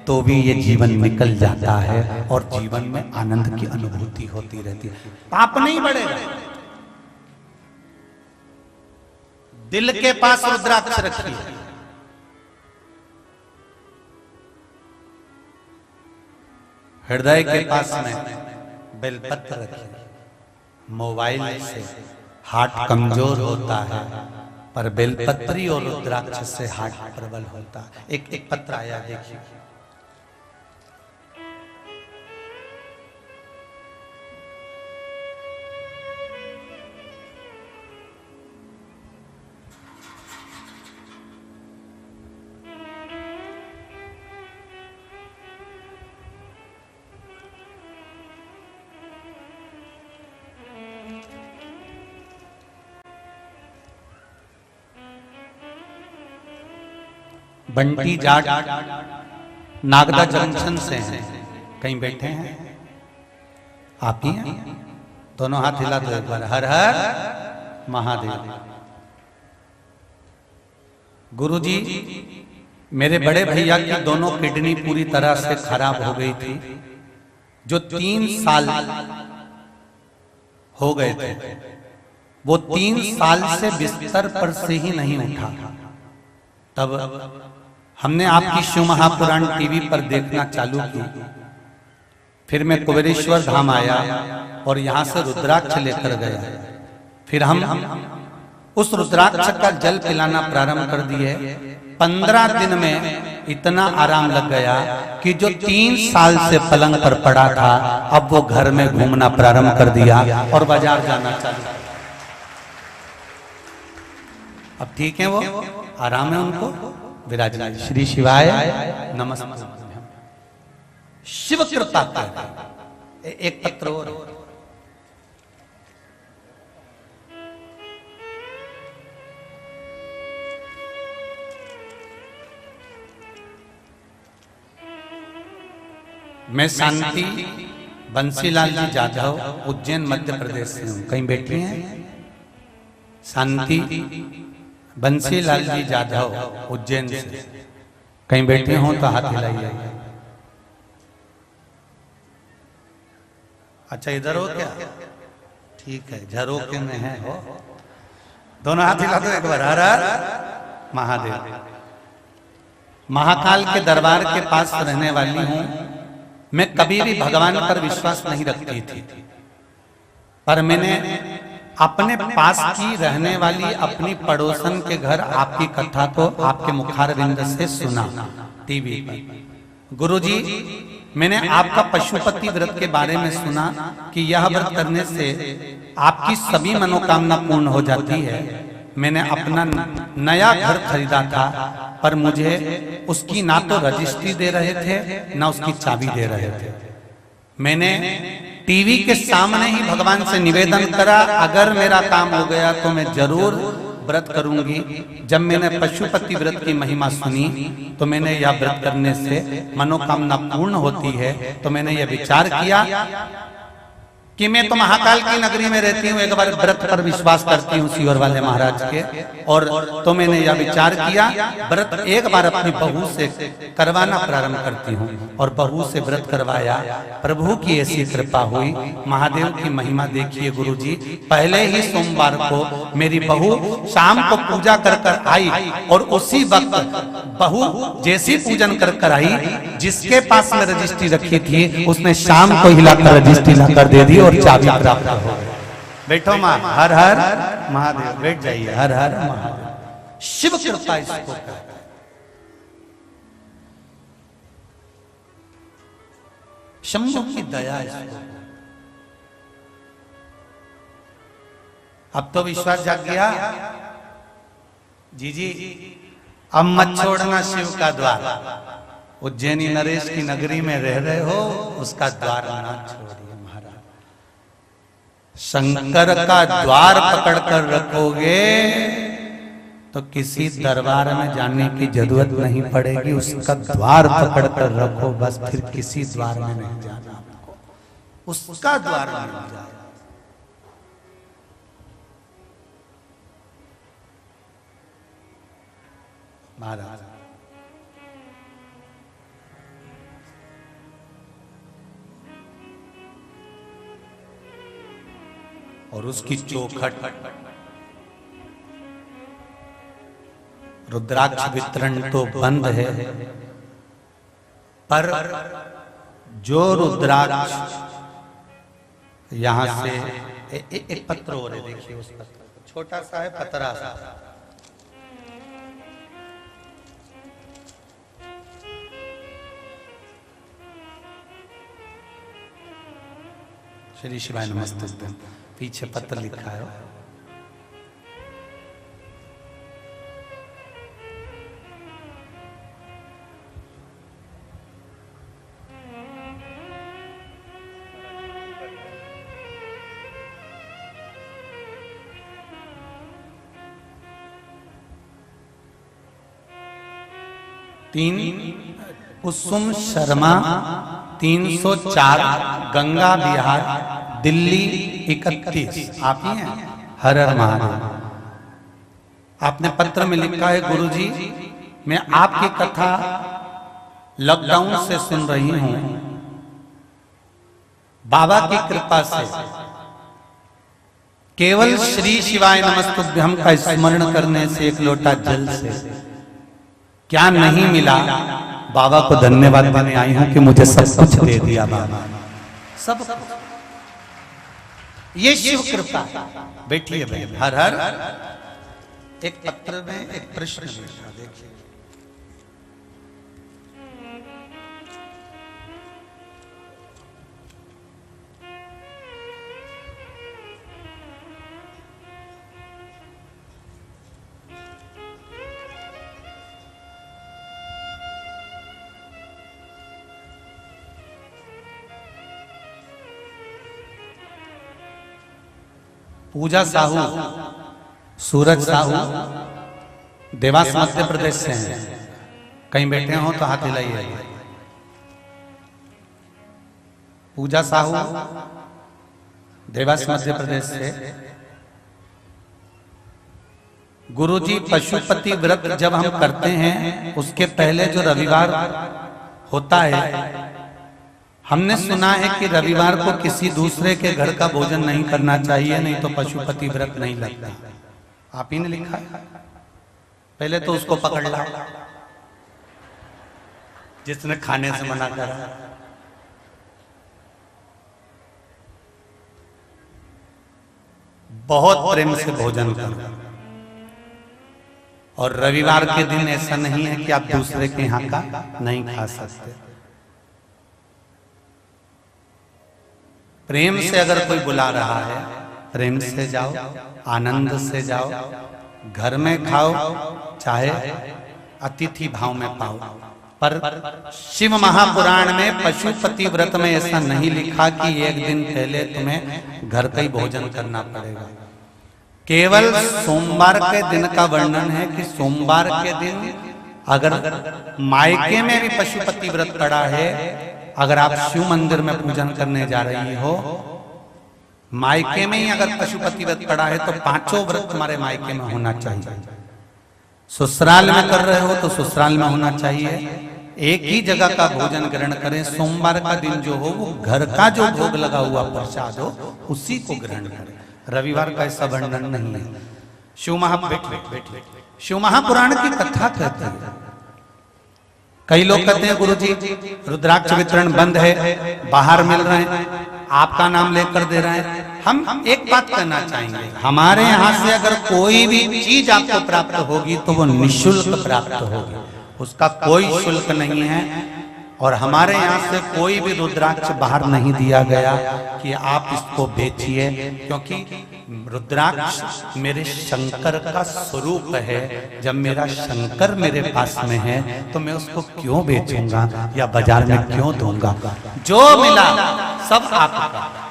तो भी ये जीवन निकल जाता है और जीवन में आनंद की अनुभूति होती रहती है। पाप नहीं बढ़ेगा। दिल के पास रुद्राक्ष रखिए, हृदय के पास में बेलपत्र रखिए। मोबाइल से हार्ट कमजोर होता है, पर बेलपत्री और रुद्राक्ष से हार्ट प्रबल होता है। एक पत्र आया देखिए। बंटी जाट नागदा जंक्शन से हैं, कहीं बैठे हैं? आप ही हैं? दोनों हाथ हिला दो एक बार। हर हर महादेव। गुरुजी, मेरे बड़े भैया की दोनों किडनी पूरी तरह से खराब हो गई थी, जो 3 साल हो गए थे। वो 3 साल से बिस्तर पर से ही नहीं उठा। तब हमने आपकी शिव महापुराण टीवी पर देखना चालू की। फिर मैं कुबेरेश्वर धाम आया और यहां से रुद्राक्ष लेकर गया। फिर हम उस रुद्राक्ष का जल पिलाना प्रारंभ कर दिए। 15 दिन में इतना आराम लग गया कि जो 3 साल से पलंग पर पड़ा था, अब वो घर में घूमना प्रारंभ कर दिया और बाजार जाना चालू। अब ठीक है, वो आराम है उनको, विराजमान। श्री शिवाय नमस्ते। शिव कृपा कर। एक पत्र और। मैं शांति बंसीलाल जी जाधव, उज्जैन मध्य प्रदेश से हूं। कहीं बैठे हैं? शांति बंसीलाल जी जाधव, उज्जैन से। कहीं बैठे हो तो हाथ हिलाइए। अच्छा, इधर हो क्या? ठीक है, झरोके में है हो। दोनों हाथ हिला दो एक बार। हर हर महादेव। महाकाल के दरबार के पास रहने वाली हूं मैं कभी भी भगवान पर विश्वास नहीं रखती थी, पर मैंने अपने पास की रहने वाली अपनी पड़ोसन के घर आपकी कथा को आपके मुखारविंद से सुना टीवी पर। गुरुजी, मैंने आपका पशुपति व्रत के बारे में सुना कि यह व्रत करने से आपकी सभी मनोकामना पूर्ण हो जाती है। मैंने अपना नया घर खरीदा था, पर मुझे उसकी ना तो रजिस्ट्री दे रहे थे ना उसकी चाबी दे रहे थे। मैंने टीवी के सामने ही भगवान से निवेदन करा, अगर मेरा काम हो गया तो मैं जरूर व्रत करूंगी। जब मैंने पशुपति व्रत की महिमा सुनी तो मैंने यह व्रत करने से मनोकामना पूर्ण होती है, तो मैंने यह विचार किया कि मैं तो महाकाल की नगरी में रहती हूँ, एक बार व्रत पर विश्वास करती हूँ सीहोर वाले महाराज के। और तो मैंने यह विचार किया, व्रत एक बार अपनी बहू से करवाना प्रारंभ करती हूँ। और बहू से व्रत करवाया, प्रभु की ऐसी कृपा हुई। महादेव की महिमा देखिए गुरुजी, पहले ही सोमवार को मेरी बहू शाम को पूजा कर कर आई, और उसी वक्त बहू जैसी पूजन कर कर आई, जिसके पास में रजिस्ट्री रखी थी उसने शाम को हिलाकर रजिस्ट्री लाकर दे दी और चाबी प्राप्त हो गई। बैठो माँ, हर हर महादेव, बैठ जाइए, हर हर महादेव। शिव कृपा इसको कहते हैं। शंभु की दया इसको। अब तो विश्वास जाग गया जी जी। अब मत छोड़ना शिव का द्वार। उज्जैनी नरेश की नगरी में रह रहे हो, उसका द्वार ना छोड़िए महाराज। शंकर का द्वार पकड़ कर रखोगे तो किसी दरबार में जाने की जरूरत नहीं पड़ेगी, उसका द्वार पकड़ कर रखो बस, फिर किसी द्वार में नहीं जाना आपको, उसका द्वार मिल जाए। महाराज और उसकी चौखट रुद्राक्ष वितरण तो बंद है, पर जो रुद्राक्ष यहां से एक पत्र हो रहे, देखिए उस पत्र, छोटा सा है पतरा सा, श्री शिवाय नमस्ते, पीछे पत्र लिखा है। तीन कुसुम शर्मा 304 गंगा विहार दिल्ली 31। आप ही हैं? हर हर महादेव। आपने पत्र में लिखा है, गुरुजी मैं आपकी कथा लॉकडाउन से सुन रही हूं, बाबा की कृपा से केवल श्री शिवाय नमस्तुभ्यम का स्मरण करने से, एक लोटा जल से क्या नहीं मिला। बाबा को धन्यवाद देने आई हूं कि मुझे सब कुछ दे दिया बाबा, सब। ये शिव कृपा। बैठिए भाई, हर हर। एक पत्र में एक प्रश्न लिखा, देखिए। पूजा साहू, सूरज साहू, देवास मध्य प्रदेश से हैं। कहीं बैठे हो तो हाथ हिलाइए। पूजा साहू देवास मध्य प्रदेश से। गुरुजी पशुपति व्रत जब हम करते हैं उसके पहले जो रविवार होता है, हमने सुना है कि रविवार को किसी दूसरे के घर का भोजन नहीं करना चाहिए, नहीं तो पशुपति व्रत नहीं लगता। आप ही ने लिखा है। पहले तो उसको पकड़ ला जिसने खाने से मना करा। बहुत प्रेम से भोजन करो। और रविवार के दिन ऐसा नहीं है कि आप दूसरे के यहाँ का नहीं खा सकते। प्रेम से अगर कोई बुला रहा है, प्रेम से जाओ, आनंद से जाओ, घर में खाओ, चाहे अतिथि भाव में पाओ। पर शिव महापुराण में पशुपति व्रत में ऐसा नहीं लिखा कि एक दिन पहले तुम्हें घर का ही भोजन करना पड़ेगा। केवल सोमवार के दिन का वर्णन है कि सोमवार के दिन अगर मायके में भी पशुपति व्रत पड़ा है, अगर आप शिव मंदिर में पूजन करने जा रही हो, मायके में ही अगर पशुपति व्रत पड़ा है तो पांचों व्रत तुम्हारे मायके में होना चाहिए। ससुराल में कर रहे हो तो ससुराल में होना चाहिए। एक ही जगह का भोजन ग्रहण करें। सोमवार का दिन जो हो वो घर का जो भोग लगा हुआ प्रसाद हो उसी को ग्रहण करें। रविवार का ऐसा वर्णन नहीं है। शिव महापुराण की कथा कहती है। कई लोग कहते हैं गुरुजी रुद्राक्ष वितरण बंद है, बाहर मिल रहे हैं, आपका नाम लेकर दे रहे हैं। हम एक बात कहना चाहेंगे, हमारे यहाँ से अगर कोई भी चीज आपको प्राप्त होगी तो वो निःशुल्क प्राप्त होगी, उसका कोई शुल्क नहीं है। और हमारे यहाँ से कोई भी रुद्राक्ष बाहर नहीं दिया गया कि आप इसको बेचिए, क्योंकि रुद्राक्ष मेरे शंकर का स्वरूप है। जब मेरा शंकर मेरे पास में है तो मैं उसको क्यों बेचूंगा या बाजार में क्यों दूंगा। जो मिला सब आपका।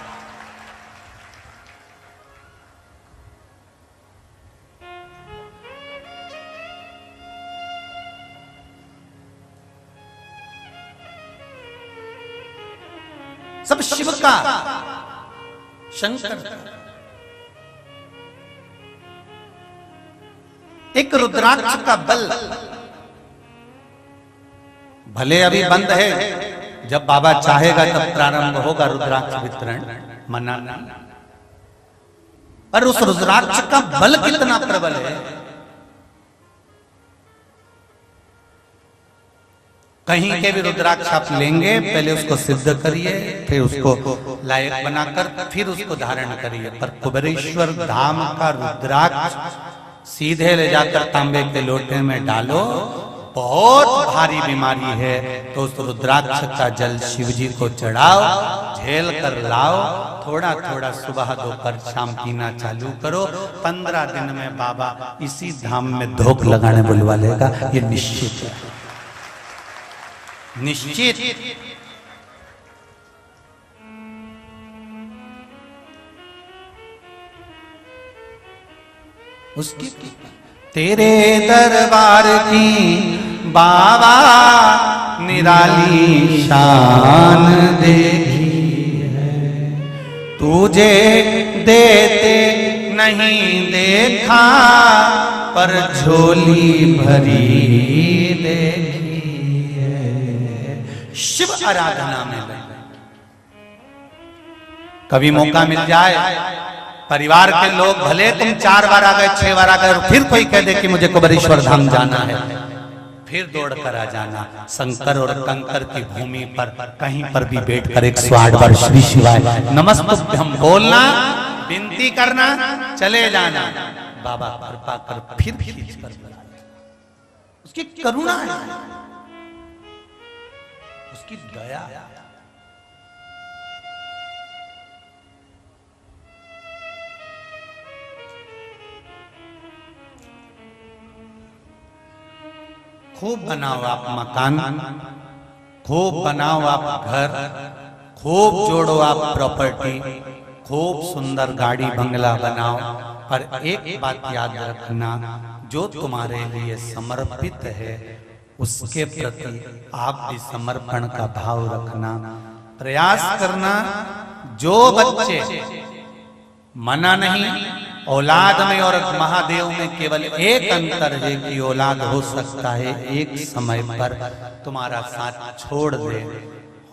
सब शिव का, शंकर का। एक रुद्राक्ष का बल, भले अभी बंद है, जब बाबा चाहेगा तब प्रारंभ होगा रुद्राक्ष वितरण, मना नहीं। पर उस रुद्राक्ष का बल कितना प्रबल है। कहीं के भी रुद्राक्ष आप लेंगे, पहले उसको सिद्ध करिए, फिर उसको लायक बनाकर फिर उसको धारण करिए। पर कुबेरेश्वर धाम का रुद्राक्ष सीधे ले जाकर तांबे के लोटे में डालो, बहुत भारी बीमारी है तो उस रुद्राक्ष का जल शिव जी को चढ़ाओ, झेल कर लाओ, थोड़ा थोड़ा सुबह दोपहर शाम पीना चालू करो। 15 दिन में बाबा इसी धाम में धोख लगाने बुलवा लेगा, ये निश्चित है, निश्चित। उसकी तेरे दरबार की बाबा निराली शान देखी है, तुझे देते नहीं देखा पर झोली भरी देखी है। शिव आराधना में कभी मौका मिल जाए, परिवार के लोग भले तुम 4 बार आ गए 6 बार आ गए, फिर कोई कह दे कि मुझे कुबेरेश्वर धाम जाना है, फिर दौड़ कर आ जाना। शंकर और कंकर की भूमि पर कहीं पर भी बैठकर 108 बार श्री शिवाय नमस्तुभ्यं हम बोलना, विनती करना, चले जाना। बाबा कृपा कर फिर खींच कर उसकी करुणा है, उसकी दया है। खूब बनाओ आप मकान, खूब बनाओ आप घर, खूब जोड़ो आप प्रॉपर्टी, खूब सुंदर गाड़ी बंगला बनाओ। पर एक बात याद रखना, जो तुम्हारे लिए समर्पित है उसके प्रति आप भी समर्पण का भाव रखना, प्रयास करना। जो बच्चे, मना नहीं, औलाद में और महादेव में केवल एक अंतर है कि औलाद हो सकता है एक समय पर तुम्हारा साथ छोड़ दे,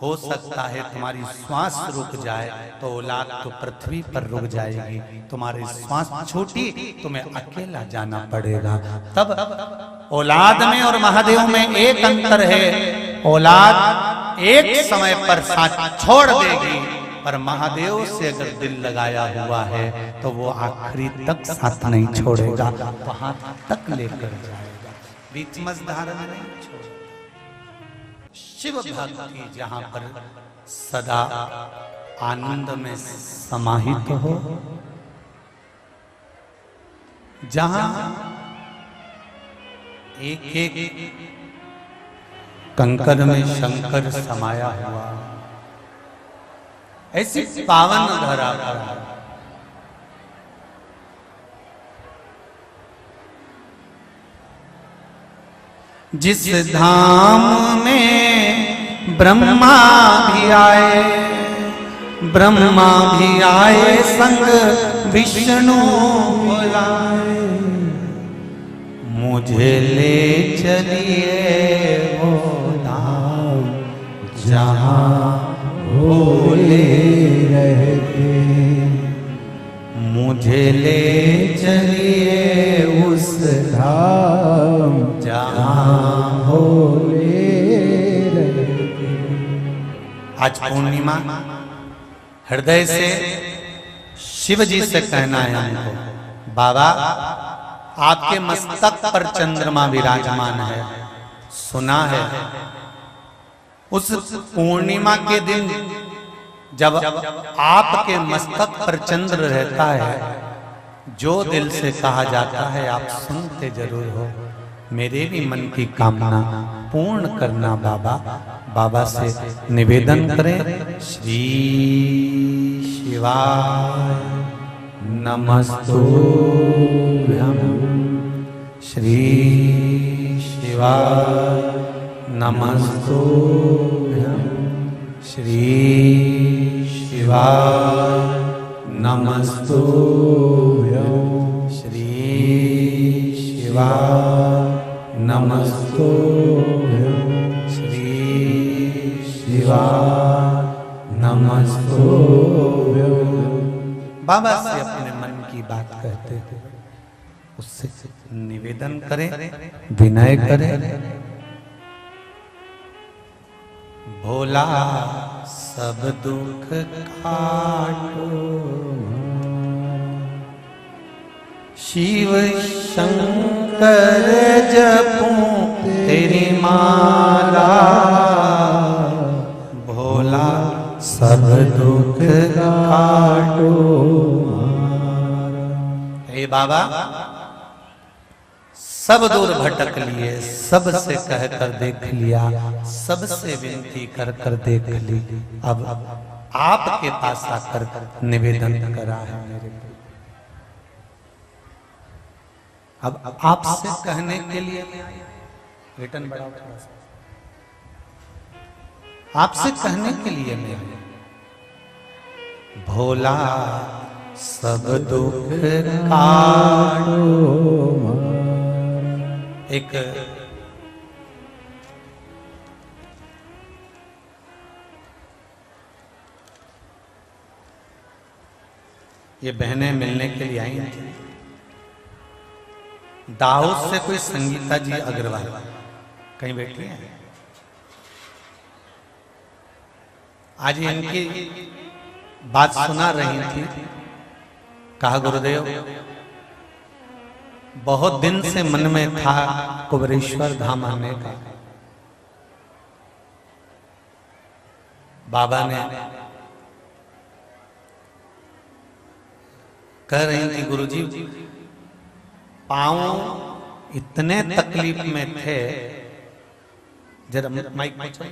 हो सकता है तुम्हारी श्वास रुक जाए तो औलाद तो पृथ्वी पर रुक जाएगी, तुम्हारी श्वास छूटी तुम्हें अकेला जाना पड़ेगा। तब औलाद में और महादेव में एक अंतर है, औलाद एक समय पर साथ छोड़ देगी, पर महादेव से अगर दिल लगाया हुआ है तो वो आखिरी तक साथ नहीं छोड़ेगा, वहां तक लेकर जाएगा, बीच मझधार में नहीं छोड़ेगा। शिव भक्ति जहां पर सदा आनंद में समाहित हो, जहां एक एक कंकर में शंकर समाया हुआ, ऐसी पावन धरा पर जिस धाम में ब्रह्मा भी आए, ब्रह्मा भी आए संग विष्णु बुलाए, मुझे ले चलिए वो धाम जहाँ भोले रहते, मुझे ले चलिए उस धाम जहाँ भोले रहते। आज पूर्णिमा, हृदय से शिव जी से कहना है हमको, बाबा आपके मस्तक पर चंद्रमा विराजमान है, सुना है उस पूर्णिमा के दिन जब आपके मस्तक पर चंद्र रहता है, जो दिल से कहा जाता है आप सुनते जरूर हो। मेरे भी मन की कामना पूर्ण करना बाबा। बाबा से निवेदन करें, श्री शिवाय नमस्तुभ्यं, श्री शिवाय नमस्तुभ्यं, श्री शिवाय नमस्तुभ्यं, श्री शिवाय नमस्तुभ्यं, श्री शिवाय नमस्तुभ्यं। बाबा से अपने मन की बात कहते थे, उससे निवेदन करें, विनय करें। भोला सब दुख काटो, शिव शंकर जपूं तेरी माला, भोला सब दुख काटो। हे बाबा सब दूर भटक लिए, सबसे कहकर देख लिया, सबसे विनती कर कर देख ली, अब आपके पास आकर निवेदन करा है मेरे को। अब आपसे कहने के लिए रिटर्न बढ़ाओ थोड़ा सा, आपसे कहने के लिए मैं भोला सब दुख काटो। एक ये बहनें मिलने के लिए आई थी, दाऊद से कोई संगीता जी अग्रवाल कहीं बैठी हैं। आज इनकी बात सुना रही थी, कहा गुरुदेव बहुत दिन से मन में था कुबरेश्वर धाम आने का। बाबा ने कह रही थी गुरुजी पांव इतने तकलीफ में थे, जरा माइक पहुंचाओ,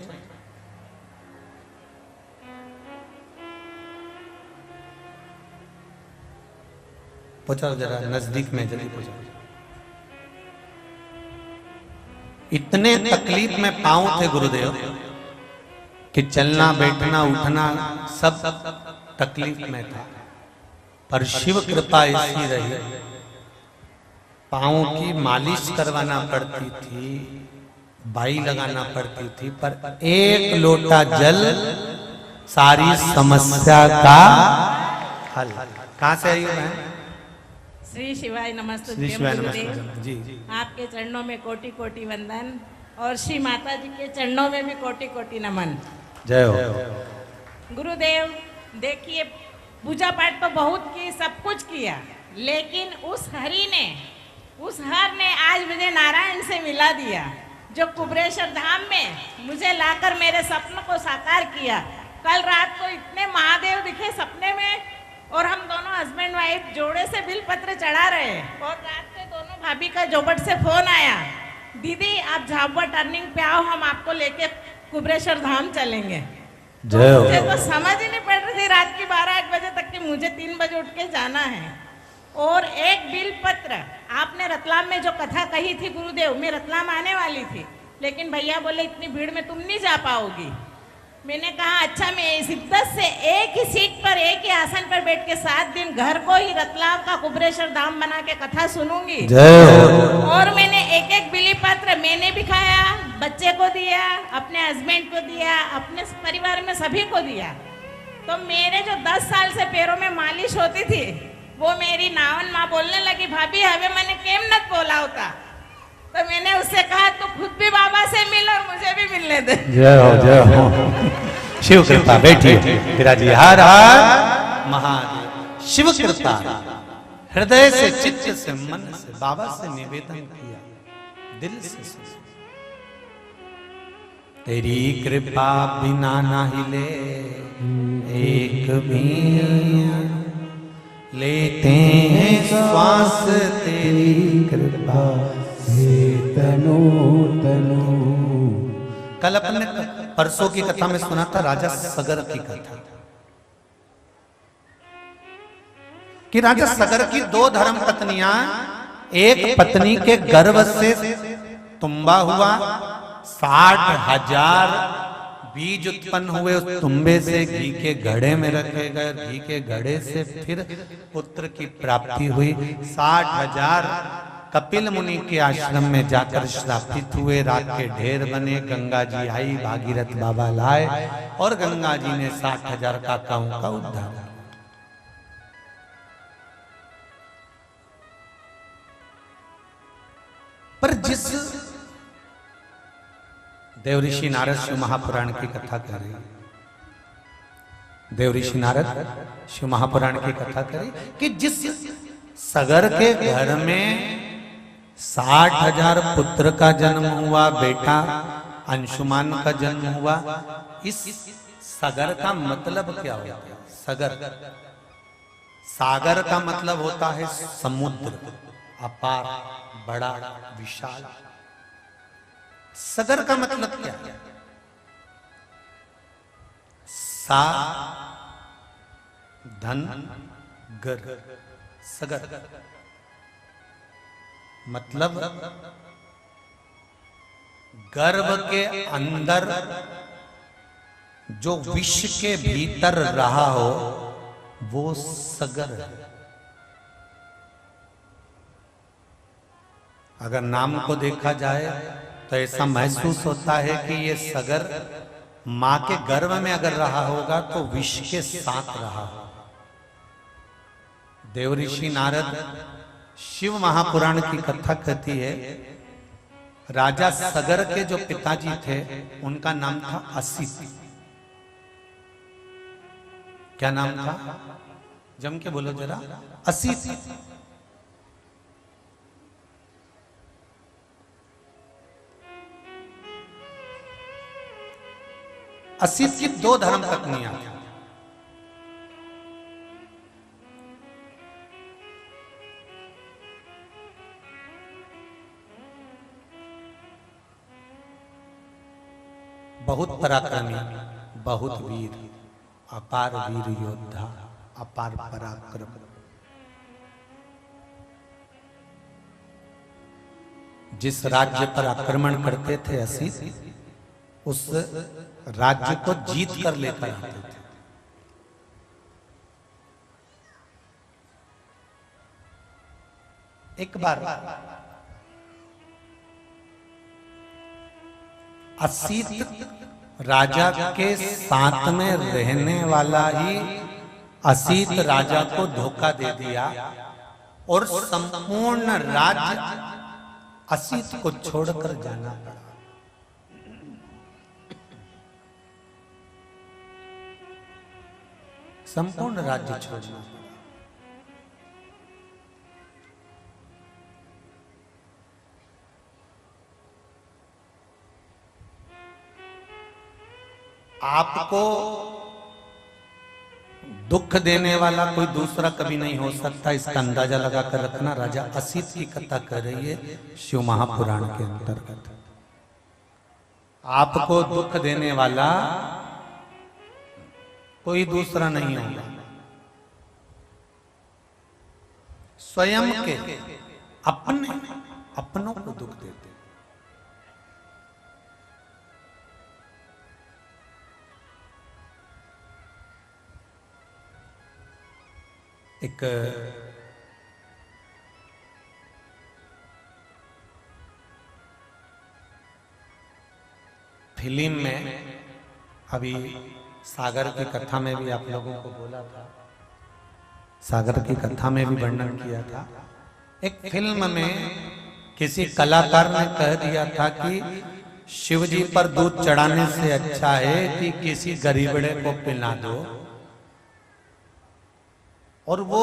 पहुंचाओ जरा नजदीक में, जल्दी पहुंचाओ। इतने तकलीफ में पांव थे गुरुदेव कि चलना बैठना उठना सब तकलीफ में था, पर शिव कृपा ऐसी रही, पांव की मालिश करवाना पड़ती थी, बाई लगाना पड़ती थी, पर एक लोटा जल सारी समस्या का हल। कहां से आई है? श्री शिवाय नमस्ते श्री शिवाय नमस्ते जी। आपके चरणों में कोटि कोटि वंदन और श्री माता जी के चरणों में भी कोटि कोटि नमन। जय हो गुरुदेव। देखिए, पूजा पाठ तो बहुत की, सब कुछ किया, लेकिन उस हर ने आज मुझे नारायण से मिला दिया, जो कुबरेश्वर धाम में मुझे लाकर मेरे सपनों को साकार किया। कल रात को इतने महादेव दिखे सपने में, और हम दोनों हस्बैंड वाइफ जोड़े से बिल पत्र चढ़ा रहे, और रात को दोनों भाभी का जोबट से फोन आया, दीदी आप झाबुआ टर्निंग पे आओ, हम आपको लेके कुबरेश्वर धाम चलेंगे। तो मुझे तो समझ ही नहीं पड़ रही थी रात की 12-1 बजे तक कि मुझे 3 बजे उठ के जाना है। और एक बिल पत्र, आपने रतलाम में जो कथा कही थी गुरुदेव, मैं रतलाम आने वाली थी, लेकिन भैया बोले इतनी भीड़ में तुम नहीं जा पाओगी। मैंने कहा अच्छा, मैं शिद्दत से एक ही सीट पर, एक ही आसन पर बैठ के 7 दिन घर को ही रतलाम का कुबरेश्वर धाम बना के कथा सुनूंगी। और मैंने एक एक बिली पत्र मैंने भी खाया, बच्चे को दिया, अपने हस्बैंड को दिया, अपने परिवार में सभी को दिया। तो मेरे जो 10 साल से पैरों में मालिश होती थी, वो मेरी नावन माँ बोलने लगी, भाभी हमें मैंने केम नत बोला होता। तो मैंने उससे कहा तू खुद भी बाबा से मिल और मुझे भी मिलने दे। जय हो शिव कृपा। बैठिए विराजी। हर हर महादेव। शिव कृपा। हृदय से, चित्त से, मन से बाबा से निवेदन किया, दिल से। तेरी कृपा बिना ना हिले एक भी, लेते हैं श्वास तेरी कृपा से तनु तनु। कल अपने परसों की कथा में सुना था राजा सगर की कथा, कि राजा सगर की 2 धर्म पत्नियां, एक पत्नी के गर्भ से तुम्बा हुआ, 60,000 बीज उत्पन्न हुए, उस तुम्बे से घी के घड़े में रखे गए, घी के घड़े से फिर पुत्र की प्राप्ति हुई। 60,000 कपिल मुनि के आश्रम में जाकर श्रापित हुए, रात के ढेर बने, गंगा जी आई, भागीरथ बाबा लाए, और गंगा जी ने 60,000 काकाओं का उद्धार किया। पर जिस देव ऋषि नारद शिव महापुराण की कथा कर रही, देव ऋषि नारद शिव महापुराण की कथा करी कि जिस सगर के घर में 60,000 पुत्र का जन्म हुआ, बेटा अंशुमान का जन्म हुआ, इस सगर का मतलब क्या होता है? सगर, सागर का मतलब होता है समुद्र, अपार, बड़ा, विशाल। सगर का मतलब क्या है? सा धन गर, सगर मतलब गर्भ के अंदर जो विश्व के भीतर रहा हो वो सगर है। अगर नाम को देखा जाए तो ऐसा महसूस होता है कि ये सगर मां के गर्भ में अगर रहा होगा तो विष के साथ रहा होगा। देव ऋषि नारद शिव महापुराण की कथा कहती है, राजा सगर के जो पिताजी थे उनका नाम था असित। क्या नाम था? जम के बोलो जरा। असित। असित की 2 धर्म पत्नियां थी। बहुत पराक्रमी, बहुत वीर, अपार वीर योद्धा, अपार पराक्रम। जिस राज्य पर आक्रमण करते थे असित, उस राज्य को जीत कर लेकर आते थे। एक बार असित राजा के साथ में रहने वाला ही असित राजा को धोखा दे दिया और संपूर्ण राज्य असित को छोड़कर जाना पड़ा। संपूर्ण राज्य छोड़ना। आपको दुख देने वाला कोई दूसरा कभी नहीं हो सकता, इसका अंदाजा लगा कर रखना। राजा असित की कथा कर रही है शिव महापुराण के अंतर्गत। आपको दुख देने वाला कोई दूसरा नहीं होगा, स्वयं के अपनों को दुख देते। एक फिल्म में अभी सागर की कथा में भी आप लोगों को बोला था, सागर की कथा में भी वर्णन किया था। एक फिल्म में किसी कलाकार ने कह दिया था कि शिव जी पर दूध चढ़ाने से अच्छा है कि किसी गरीबड़े को पिला दो। और वो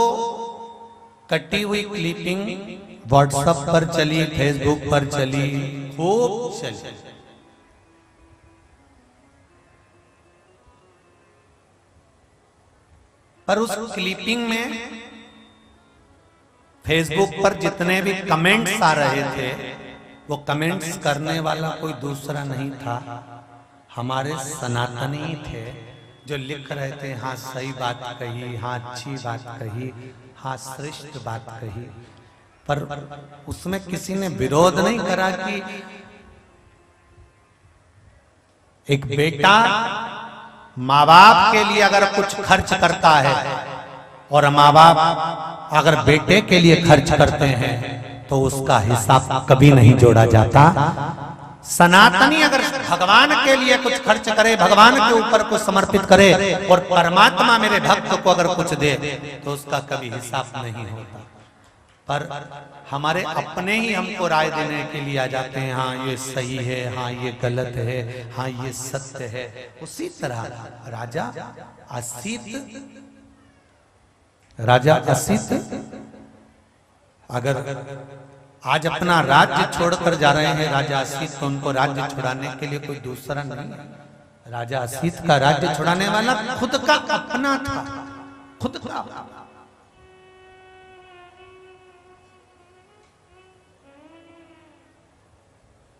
कटी हुई क्लिपिंग व्हाट्सएप पर चली, फेसबुक पर चली, खूब चली। पर उस क्लिपिंग में फेसबुक पर जितने भी कमेंट्स आ रहे थे, वो कमेंट्स करने वाला कोई दूसरा नहीं था, हमारे सनातनी थे, जो लिख रहे थे हाँ सही बात कही, हाँ अच्छी बात कही, हाँ श्रेष्ठ बात कही। पर उसमें किसी ने विरोध नहीं करा कि एक बेटा माँ बाप के लिए अगर कुछ खर्च करता है और माँ बाप अगर बेटे के लिए खर्च करते हैं तो उसका हिसाब कभी नहीं जोड़ा जाता। सनातनी अगर भगवान के लिए कुछ खर्च करे, भगवान के ऊपर कुछ समर्पित करे और परमात्मा मेरे भक्त को अगर कुछ दे तो उसका कभी हिसाब नहीं होता। पर हमारे अपने ही हमको राय देने के लिए आ जाते हैं, हाँ ये सही है, हाँ ये गलत है, हाँ ये सत्य है। उसी तरह राजा असित अगर आज अपना राज्य छोड़कर जा रहे हैं राजा असित, तो उनको राज्य छुड़ाने के लिए कोई दूसरा नहीं है। राजा असित का राज्य छुड़ाने वाला खुद का अपना था, खुद का।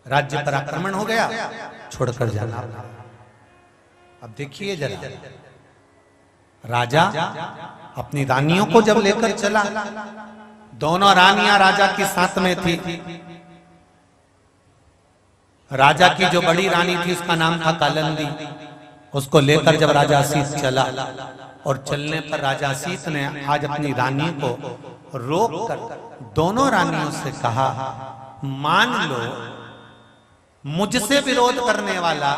राज्य पर आक्रमण हो गया, छोड़कर जाना। अब देखिए जरा, राजा अपनी रानियों को जब लेकर चला, दोनों रानियां राजा की साथ में थी। राजा की जो बड़ी रानी थी उसका नाम था कालंदी, उसको लेकर जब राजा असित चला और चलने पर राजा असित ने आज अपनी रानी को रोक कर दोनों रानियों से कहा, मान लो मुझसे विरोध करने वाला,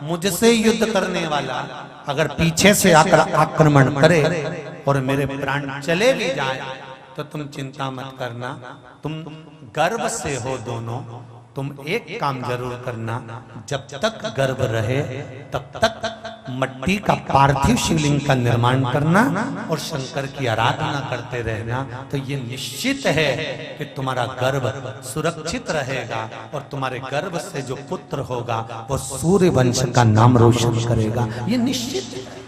मुझसे युद्ध करने वाला अगर पीछे से आकर आक्रमण करे और मेरे प्राण चले भी जाए तो तुम चिंता मत करना, तुम गर्भ से हो दोनों, तुम एक काम जरूर करना, जब तक गर्भ रहे तब तक मट्टी का पार्थिव शिवलिंग का निर्माण करना और शंकर की आराधना करते रहना। तो ये निश्चित है कि तुम्हारा गर्भ सुरक्षित रहेगा और तुम्हारे गर्भ से जो पुत्र होगा वो सूर्य वंश का नाम रोशन करेगा, ये निश्चित है।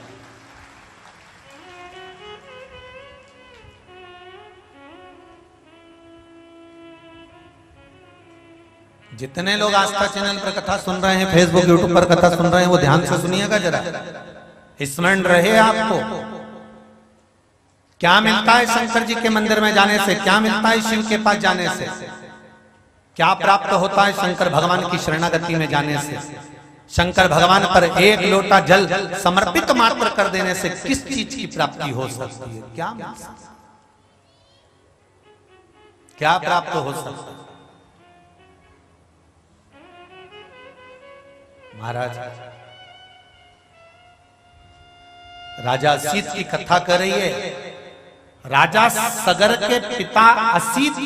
जितने लोग आस्था चैनल पर कथा सुन रहे हैं, फेसबुक यूट्यूब पर कथा सुन रहे हैं, वो ध्यान से सुनिएगा जरा, स्मरण रहे आपको क्या मिलता है शंकर जी के मंदिर में जाने से, क्या मिलता है शिव के पास जाने से, क्या प्राप्त होता है शंकर भगवान की शरणागति में जाने से। शंकर भगवान पर एक लोटा जल समर्पित मात्र कर देने से किस चीज की प्राप्ति हो सकती है, क्या प्राप्त हो सकता है। महाराज राजा असित की कथा कर रही है। राजा सगर के पिता असित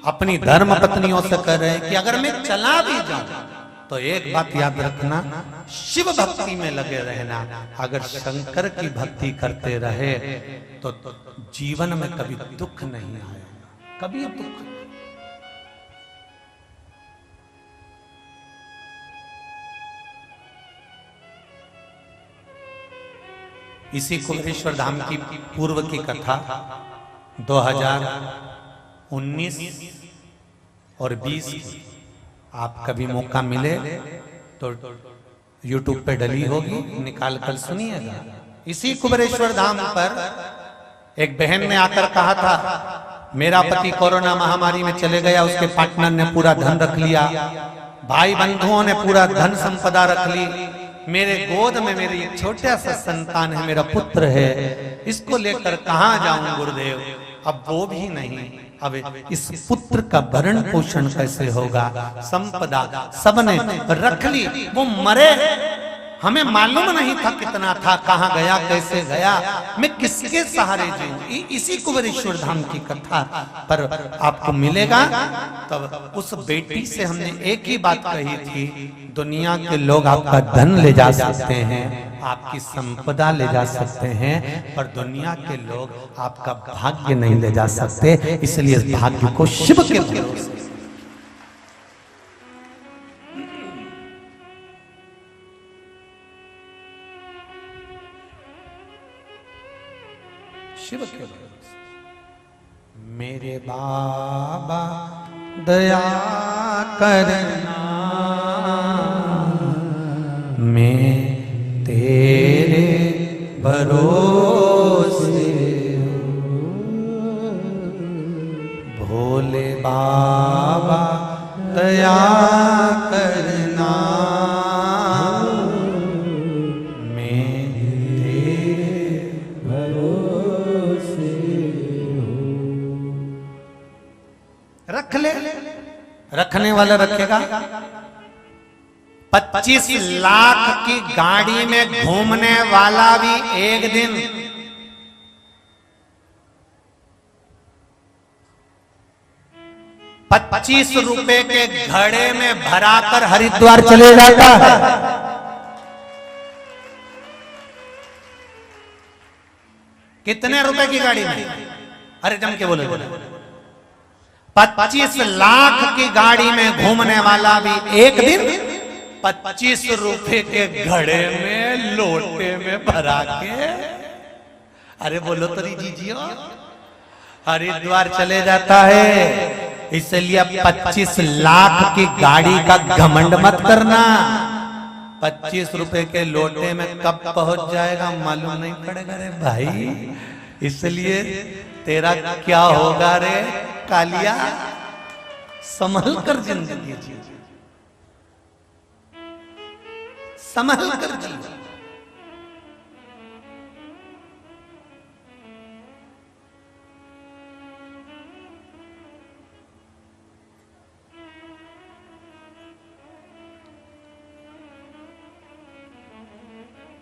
अपनी धर्म पत्नियों से कह रहे हैं कि अगर मैं चला भी जाऊं तो एक बात याद रखना, शिव भक्ति में लगे रहना। अगर शंकर की भक्ति करते रहे तो जीवन में कभी दुख नहीं आएगा, कभी दुख। इसी कुबेरेश्वर धाम की पूर्व की कथा 2019 और 20 की आप कभी मौका मिले तो YouTube पे डली होगी, निकाल कर सुनिएगा। इसी कुबेरेश्वर धाम पर एक बहन ने आकर कहा था, मेरा पति कोरोना महामारी में चले गया, उसके पार्टनर ने पूरा धन रख लिया, भाई बंधुओं ने पूरा धन संपदा रख ली, मेरे गोद में मेरी एक छोटा सा संतान है, मेरा पुत्र है, इसको लेकर कहाँ जाऊं गुरुदेव। अब वो भी नहीं, अब इस पुत्र का भरण पोषण कैसे होगा, संपदा सबने रख ली, वो मरे, हमें मालूम नहीं था कितना था, कहाँ गया, कैसे गया, मैं किसके सहारे जीऊं। इसी कुबेरेश्वर धाम की कथा पर आपको मिलेगा। तब उस बेटी से हमने एक ही बात कही थी, दुनिया के लोग आपका धन ले जा सकते हैं, आपकी संपदा ले जा सकते हैं, पर दुनिया के लोग आपका भाग्य नहीं ले जा सकते। इसलिए इस भाग्य को शिव के भरोसे, शिव के भरोसे। मेरे बाबा दया करना, मैं तेरे भरोसे, भोले बाबा दया करना, मैं तेरे भरोसे। रख ले, रखने वाला रखेगा। 25 लाख की गाड़ी में घूमने वाला भी एक दिन 25 रुपए के घड़े में भराकर हरिद्वार चले जाता है। कितने रुपए की गाड़ी में? अरे जम के बोले, 25 लाख की गाड़ी में घूमने वाला भी एक दिन 25 रुपए के घड़े में लोटे में भरा के, अरे बोलो तो जीजियो, हरिद्वार चले जाता है। इसलिए 25 लाख की गाड़ी का घमंड मत करना। 25 रुपए के लोटे में कब पहुंच जाएगा मालूम नहीं पड़ेगा रे भाई। इसलिए तेरा क्या होगा रे कालिया, संभल कर जिंदगी जी, संभल कर जी।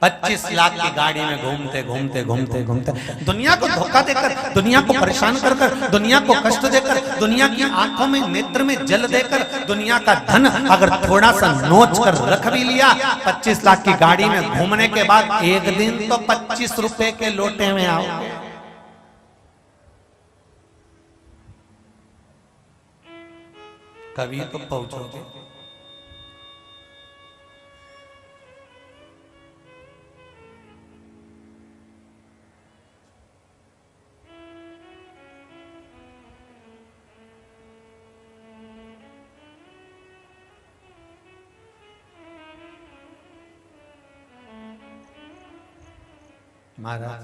पच्चीस लाख की गाड़ी में घूमते घूमते घूमते घूमते दुनिया को धोखा देकर, दुनिया को परेशान कर कर, दुनिया को कष्ट देकर, दुनिया की आंखों में नेत्र में जल देकर, दुनिया का धन अगर थोड़ा सा नोच कर रख भी लिया, 25 लाख की गाड़ी में घूमने के बाद एक दिन तो 25 रुपए के लोटे में आओगे। कभी तो पहुंचोगे। महाराज,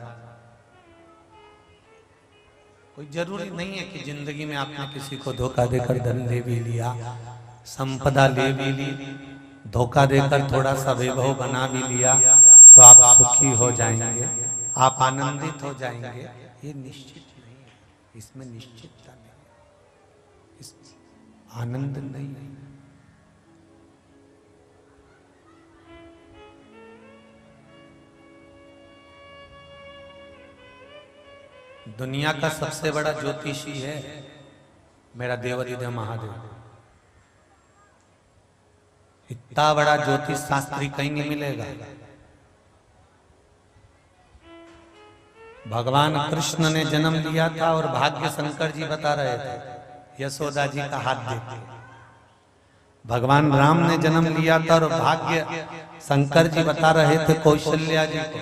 कोई जरूरी नहीं है कि जिंदगी में आपने किसी को धोखा देकर धन ले भी लिया, संपदा ले भी ली, धोखा देकर थोड़ा सा वैभव बना भी लिया तो आप सुखी हो जाएंगे, आप आनंदित हो जाएंगे, ये निश्चित नहीं है। इसमें निश्चितता नहीं, इस आनंद नहीं है। दुनिया का सबसे बड़ा ज्योतिषी है मेरा देवाधिदेव महादेव। इतना बड़ा ज्योतिष शास्त्री कहीं नहीं मिलेगा। भगवान कृष्ण ने जन्म लिया था और भाग्य शंकर जी बता रहे थे यशोदा जी का हाथ देके। भगवान राम ने जन्म लिया था और भाग्य शंकर जी बता रहे थे कौशल्या जी को।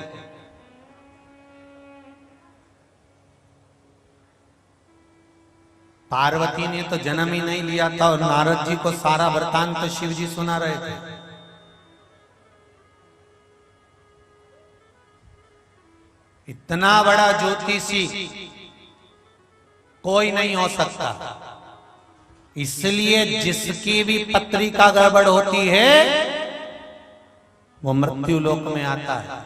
पार्वती ने तो जन्म ही नहीं लिया था और नारद जी को सारा वृतांत तो शिव जी सुना रहे थे। इतना बड़ा ज्योतिषी कोई नहीं हो सकता। इसलिए जिसकी भी पत्रिका गड़बड़ होती है वो मृत्यु लोक में आता है।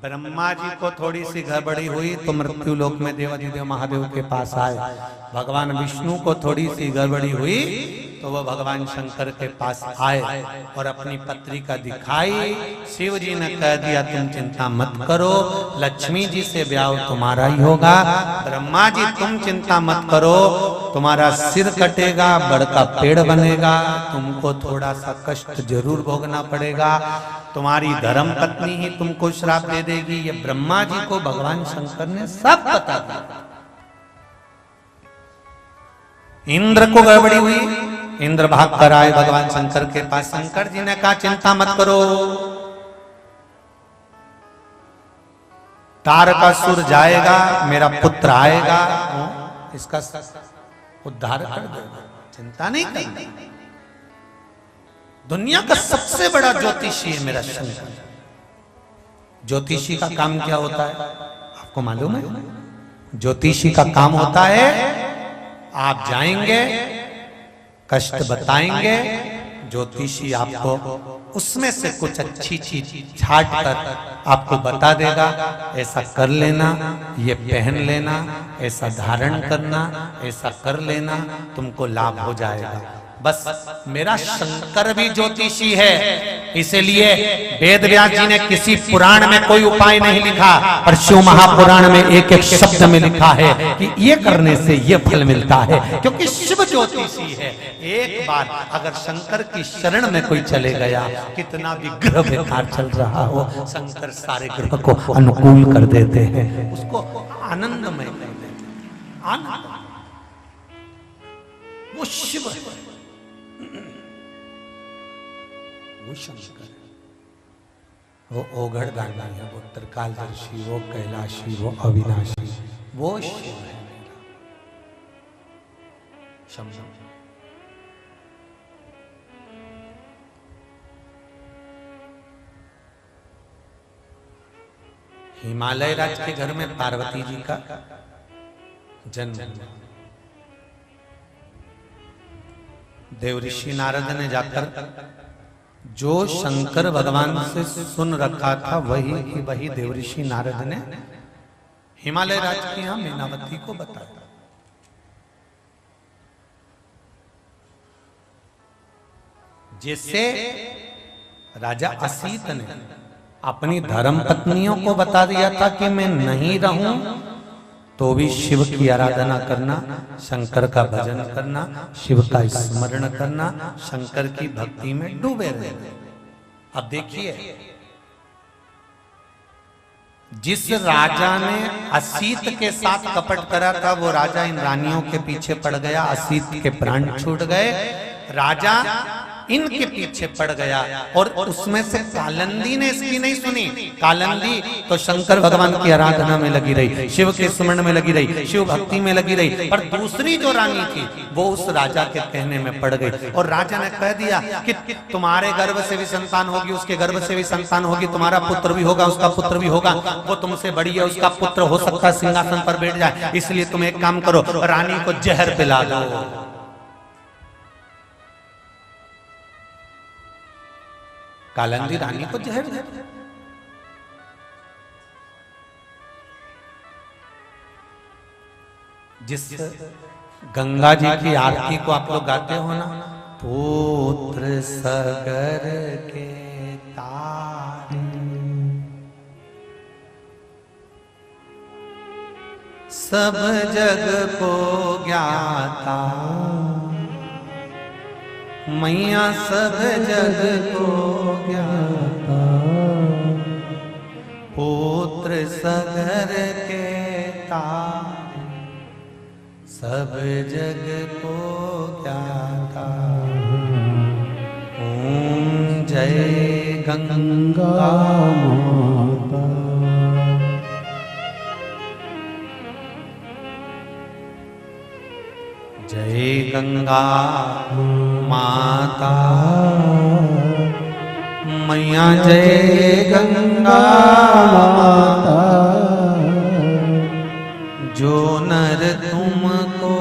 ब्रह्मा जी को थोड़ी सी गड़बड़ी हुई तो मृत्यु लोक में देवाधिदेव महादेव के पास आए। भगवान विष्णु को थोड़ी सी गड़बड़ी हुई तो वह भगवान शंकर के पास आए और अपनी पत्रिका दिखाई। शिव जी ने कह दिया तुम चिंता मत करो, लक्ष्मी जी से ब्याह तुम्हारा ही होगा। ब्रह्मा जी तुम चिंता मत करो, तुम्हारा सिर कटेगा, बड़का पेड़ बनेगा, तुमको थोड़ा सा कष्ट जरूर भोगना पड़ेगा, तुम्हारी धर्म पत्नी ही तुमको श्राप दे देगी। ये ब्रह्मा जी को भगवान शंकर ने सब बता दिया। इंद्र को गड़बड़ी हुई, इंद्र भाग कर आए भगवान शंकर के पास। शंकर जी ने कहा चिंता मत करो, तारकासुर जाएगा, मेरा पुत्र आएगा, इसका उद्धार कर देगा, चिंता नहीं करनी। दुनिया का सबसे बड़ा ज्योतिषी है मेरा शंकर। ज्योतिषी का काम क्या होता है आपको मालूम है? ज्योतिषी का काम होता है आप जाएंगे, कष्ट बताएंगे, ज्योतिषी आपको उसमें से कुछ अच्छी चीज छाट कर आपको बता देगा, ऐसा कर लेना, ये पहन लेना, ऐसा धारण करना, ऐसा कर लेना, तुमको लाभ हो जाएगा। बस मेरा शंकर भी ज्योतिषी है, इसलिए वेद व्यास जी ने किसी पुराण में कोई उपाय नहीं लिखा, पर शिव महापुराण में एक एक शब्द में लिखा है कि ये करने से ये फल मिलता है, क्योंकि शिव ज्योतिषी है। एक बार अगर शंकर की शरण में कोई चले गया, कितना भी ग्रह बेकार चल रहा हो, शंकर सारे ग्रह को अनुकूल कर देते हैं, उसको आनंदमय कर देते हैं। आनंद वो शिव है, वो शंकर, वो ओघड़ दानी है, वो त्रिकालदर्शी, वो कैलाशी, वो अविनाशी, वो शिव है मेरा। हिमालय राज के घर में पार्वती जी का जन्म। देवऋषि नारद ने जाकर जो शंकर भगवान से सुन रखा था वही देवऋषि नारद ने हिमालय राज की यहां मीनावती को बताया। जिससे राजा असीत ने अपनी धर्म पत्नियों को बता दिया था कि मैं नहीं रहूं तो भी शिव की आराधना करना, शंकर का भजन करना, शिव का स्मरण करना, शंकर की भक्ति में डूबे रहना। अब देखिए, जिस राजा ने असीत के साथ कपट करा था वो राजा इन रानियों के पीछे पड़ गया, असीत के प्राण छूट गए, राजा इनके पीछे पड़ गया। और उसमें से कालंदी ने इसकी नहीं सुनी। कालंदी तो शंकर भगवान की आराधना में लगी रही, शिव के स्मरण में लगी रही, शिव भक्ति में लगी रही, पर दूसरी जो रानी थी वो उस राजा के कहने में पड़ गई। और राजा ने कह दिया कि तुम्हारे गर्भ से भी संतान होगी, उसके गर्भ से भी संतान होगी, तुम्हारा पुत्र भी होगा, उसका पुत्र भी होगा, वो तुमसे बड़ी है, उसका पुत्र हो सकता है सिंहासन पर बैठ जाए, इसलिए तुम एक काम करो, रानी को जहर पिला दो। कालंदी रानी को जहर दे। जिस गंगा जी की आरती को आप लोग गाते हो ना, पुत्र सगर के तारे सब जग को ज्ञाता, मैया सब जग को ज्ञाता, पुत्र सगर के तारे, सब जग को ज्ञाता। ओम जय गंगा माता। जय गंगा माता, मैया जय गंगा माता। जो नर तुमको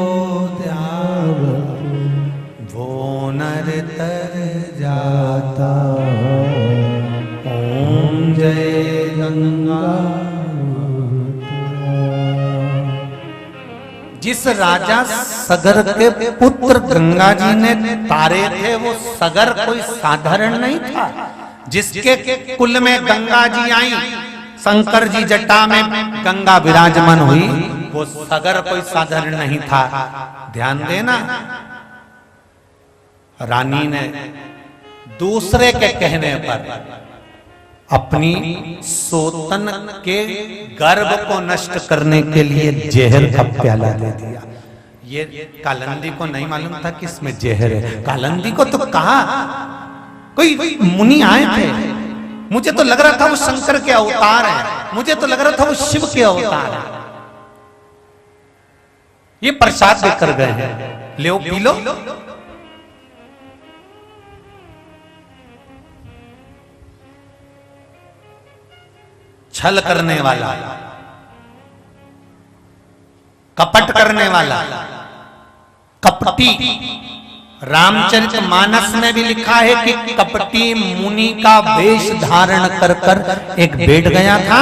ध्यान, वो नर तर जाता। ओम जय गंगा। जिस राजा सगर के पुत्र गंगा जी ने तारे थे, वो सगर कोई साधारण नहीं था। जिसके कुल में गंगा जी आई, शंकर जी जटा में गंगा विराजमान हुई, वो सगर कोई साधारण नहीं था। ध्यान देना, रानी ने दूसरे के कहने पर अपनी सोतन के गर्भ को नष्ट करने के लिए जहर का प्याला दे दिया। ये कालंदी को नहीं मालूम था कि इसमें जहर है। कालंदी को तो कहा कोई मुनि आए थे, मुझे तो लग रहा था वो शंकर के अवतार है, मुझे तो लग रहा था वो शिव के अवतार है। ये प्रसाद देकर गए हैं, ले पी लो। छल करने वाला, कपट करने वाला, कपटी। रामचरितमानस में भी लिखा है कि कपटी मुनि का वेश धारण कर कर एक बैठ गया था।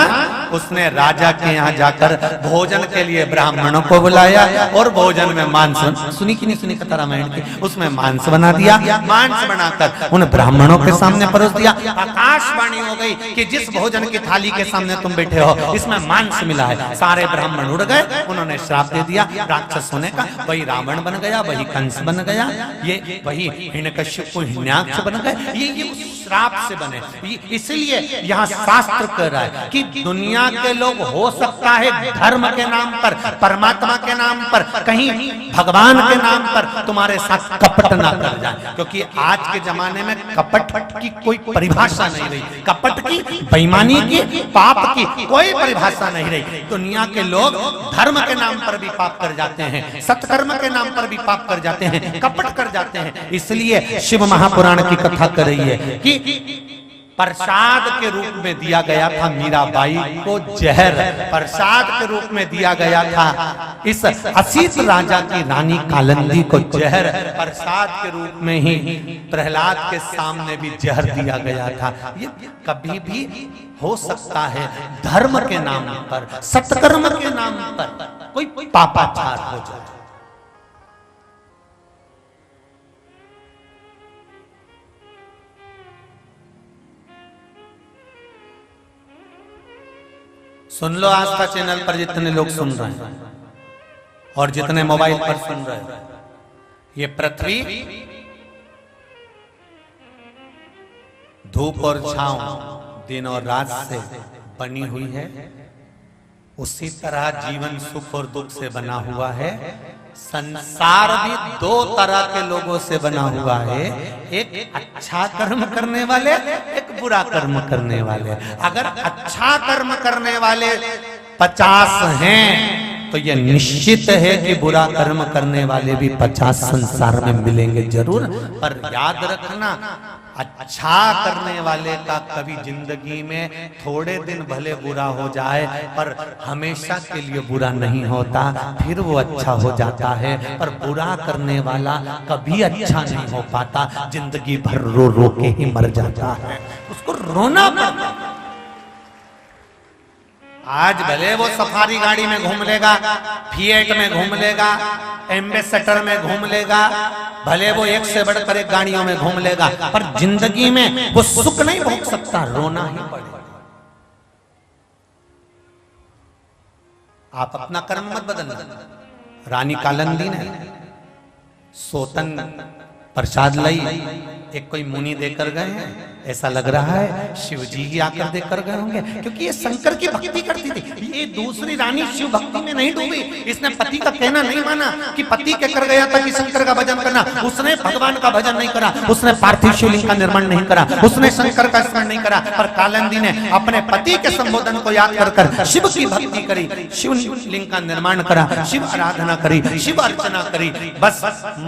उसने राजा के यहाँ जाकर भोजन के लिए ब्राह्मणों को बुलाया और भोजन में मांस, सुनी कि नहीं सुनी कथा रामायण की, उसमें मांस बना दिया। मांस बनाकर उन ब्राह्मणों के सामने परोस दिया। आकाशवाणी हो गई कि जिस भोजन की थाली के सामने तुम बैठे हो, इसमें मांस मिला है। सारे ब्राह्मण उड़ गए, उन्होंने श्राप दे दिया राक्षस होने का। वही रावण बन गया, वही कंस बन गया, ये वही हिरण्यकश्यप हिरण्याक्ष बन गए। ये श्राप से बने। इसलिए यहाँ शास्त्र कह रहा है कि दुनिया के लोग हो सकता है धर्म के नाम पर, परमात्मा के नाम पर, कहीं भगवान के नाम पर तुम्हारे साथ कपट ना कर जाए। क्योंकि आज के जमाने में कपट की कोई परिभाषा नहीं रही। कपट की, बेईमानी की, पाप की कोई परिभाषा नहीं रही। दुनिया के लोग धर्म के नाम पर भी पाप कर जाते हैं, सत्कर्म के नाम पर भी पाप कर जाते हैं, कपट कर जाते हैं। इसलिए शिव महापुराण की कथा कर रही है कि प्रसाद के रूप में दिया गया था मीराबाई को जहर, प्रसाद के रूप में दिया गया था इस असीत राजा की रानी कालंदी को जहर, प्रसाद के रूप में ही प्रहलाद के सामने भी जहर दिया गया था। ये कभी भी हो सकता है धर्म के नाम पर, सत्कर्म के नाम पर कोई पापाचार हो जाए। सुन लो आस्था चैनल पर जितने लोग सुन रहे हैं और जितने मोबाइल पर सुन रहे हैं, ये पृथ्वी धूप और छांव, दिन और रात से बनी हुई है। उसी तरह जीवन सुख और दुख से बना हुआ है। संसार भी दो तरह के लोगों से बना हुआ है, एक अच्छा कर्म करने वाले, एक बुरा कर्म करने वाले। अगर अच्छा कर्म करने वाले 50 हैं तो यह निश्चित है कि बुरा कर्म करने वाले भी 50 संसार में मिलेंगे जरूर। पर याद रखना, अच्छा करने वाले का कभी जिंदगी में थोड़े दिन भले बुरा हो जाए पर हमेशा के लिए बुरा नहीं होता, फिर वो अच्छा हो जाता है। पर बुरा करने वाला कभी अच्छा नहीं हो पाता, जिंदगी भर रो रो के ही मर जाता है, उसको रोना पड़ता है। आज भले वो सफारी गाड़ी में घूम लेगा, फिएट में घूम लेगा, एम्बेसडर में घूम लेगा, भले वो एक से बढ़कर एक गाड़ियों में घूम लेगा, पर जिंदगी में वो सुख नहीं भोग सकता, रोना ही पड़ेगा। आप अपना कर्म मत बदलना। रानी कालंदी ने सोतन प्रसाद लाई, एक कोई मुनि देकर गए हैं, ऐसा लग रहा है शिव जी ही आकर देकर गए होंगे, क्योंकि ये शंकर की भक्ति करती थी। ये दूसरी रानी शिव भक्ति में नहीं डूबी, इसने पति का कहना नहीं माना कि पति कहकर गया था कि शंकर का भजन करना, उसने भगवान का भजन नहीं करा, उसने पार्थिव शिवलिंग का निर्माण नहीं करा, उसने शंकर का स्मरण नहीं करा, पर कालिंदी ने अपने पति के संबोधन को याद कर कर शिव की भक्ति करी, शिवलिंग का निर्माण करा, शिव आराधना करी, शिव अर्चना करी। बस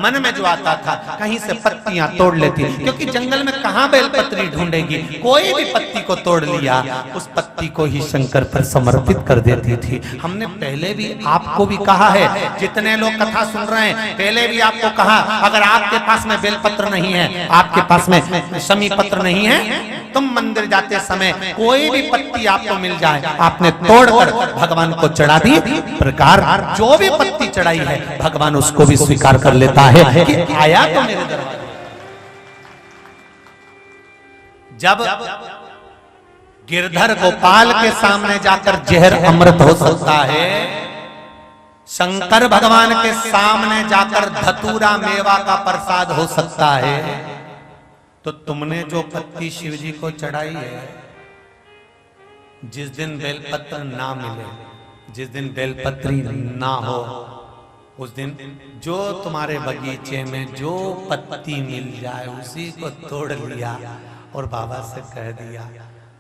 मन में जो आता था कहीं से पत्तियां तोड़ लेती, क्योंकि जंगल में कहां बेलपत्री ढूंढेगी, कोई भी पत्ती को तोड़ लिया उस पत्ती को ही शंकर पर समर्पित कर देती थी। हमने पहले भी आपको भी कहा है, जितने लोग कथा सुन रहे हैं, पहले भी आपको कहा, अगर आपके पास में बेलपत्र नहीं है, आपके पास में शमी पत्र नहीं है, तुम मंदिर जाते समय कोई भी पत्ती आपको मिल जाए, आपने तोड़कर भगवान को चढ़ा दी। प्रकार जो भी पत्ती चढ़ाई है भगवान उसको भी स्वीकार कर लेता है कि आया तो मेरे दरबार। जब गिरधर गोपाल के सामने जाकर जहर अमृत हो सकता है, शंकर भगवान के सामने जाकर धतूरा मेवा का प्रसाद हो सकता है, तो तुमने जो पत्ती शिव जी को चढ़ाई है, जिस दिन बेलपत्र ना मिले, जिस दिन बेलपत्री ना हो, उस दिन जो तुम्हारे बगीचे में जो पत्ती मिल जाए उसी को तोड़ लिया और बाबा से कह दिया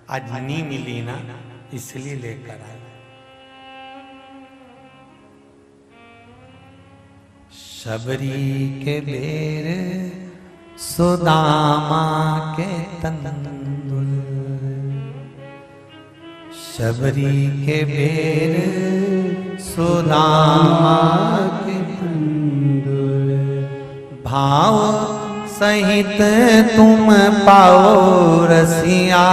आज नहीं मिली ना, इसलिए लेकर आए। शबरी के बेर सुदामा के तंदुल, शबरी के बेर सुदामा के तंदुल, भाव सहित तुम पाओ रसिया,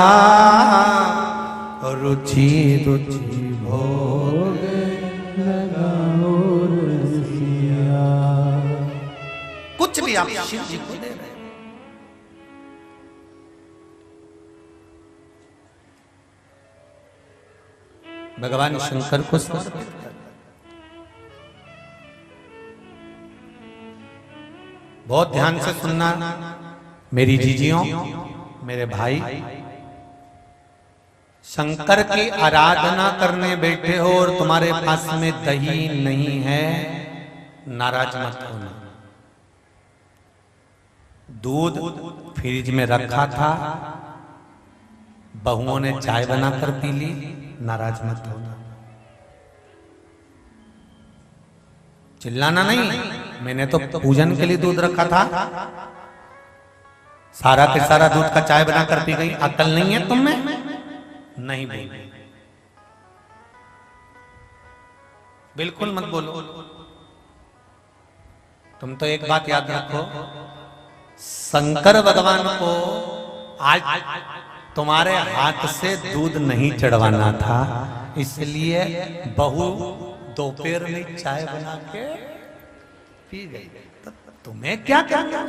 रुचि रुचि भोग लगाओ रसिया। कुछ भी आप शिव जी को दे रहे हैं, भगवान शंकर को समर्पित कर। बहुत ध्यान से सुनना मेरी जीजियों, मेरे भाई, शंकर की आराधना करने बैठे हो और तुम्हारे पास में दही नहीं है, नाराज मत होना। दूध फ्रिज में रखा था, बहुओं ने चाय बनाकर पी ली, नाराज मत होना। चिल्लाना नहीं, मैंने तो पूजन के लिए दूध रखा था, सारा के सारा दूध का चाय बनाकर पी गई, अकल नहीं है तुम में? नहीं बोल, बिल्कुल मत बोलो। तुम तो एक बात याद रखो, शंकर भगवान को आज तुम्हारे हाथ से दूध नहीं चढ़वाना था, इसलिए बहू दोपहर में चाय बना के पी गई, तो तुम्हें क्या करना?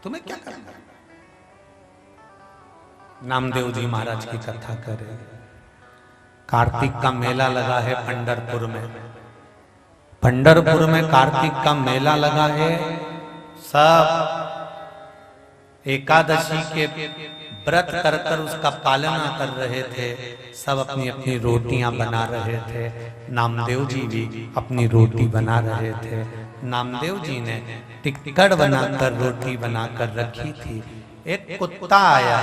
तुम्हें क्या करना? नामदेव जी महाराज की कथा करें। कार्तिक का मेला लगा है पंढरपुर में, पंढरपुर में कार्तिक का मेला लगा है। सब एकादशी के व्रत कर कर उसका पालना कर रहे थे, सब अपनी अपनी रोटियां बना रहे थे। नामदेव जी भी अपनी रोटी बना रहे थे। नामदेव जी ने टिक्कड़ बनाकर रोटी बनाकर रखी थी। एक कुत्ता आया,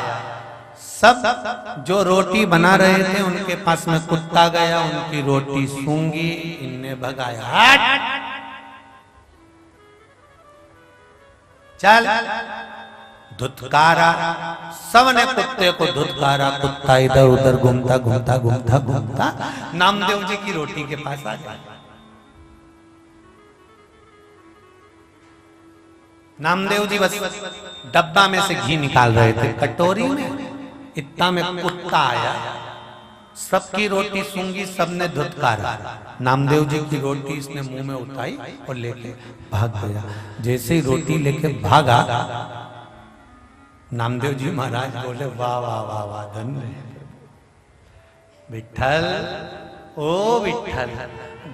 सब जो रोटी बना रहे थे उनके पास में कुत्ता गया, उनकी रोटी सूंघी, इनने भगाया, हट चल, धुतकारा, सबने कुत्ते को धुतकारा। कुत्ता इधर उधर घूमता घूमता घूमता घूमता नामदेव जी की रोटी के पास आ गया। नामदेव जी बस डब्बा में से घी निकाल रहे थे, कटोरी में इतना में कुत्ता आया, सबकी रोटी सूंघी, सबने धुतकारा। नामदेव जी की रोटी इसने मुंह में उठाई और लेके भाग गया। जैसे ही रोटी लेके भागा, नामदेव जी महाराज बोले, वाह वाह वाह वाह, धन्य विठ्ठल, ओ विठ्ठल,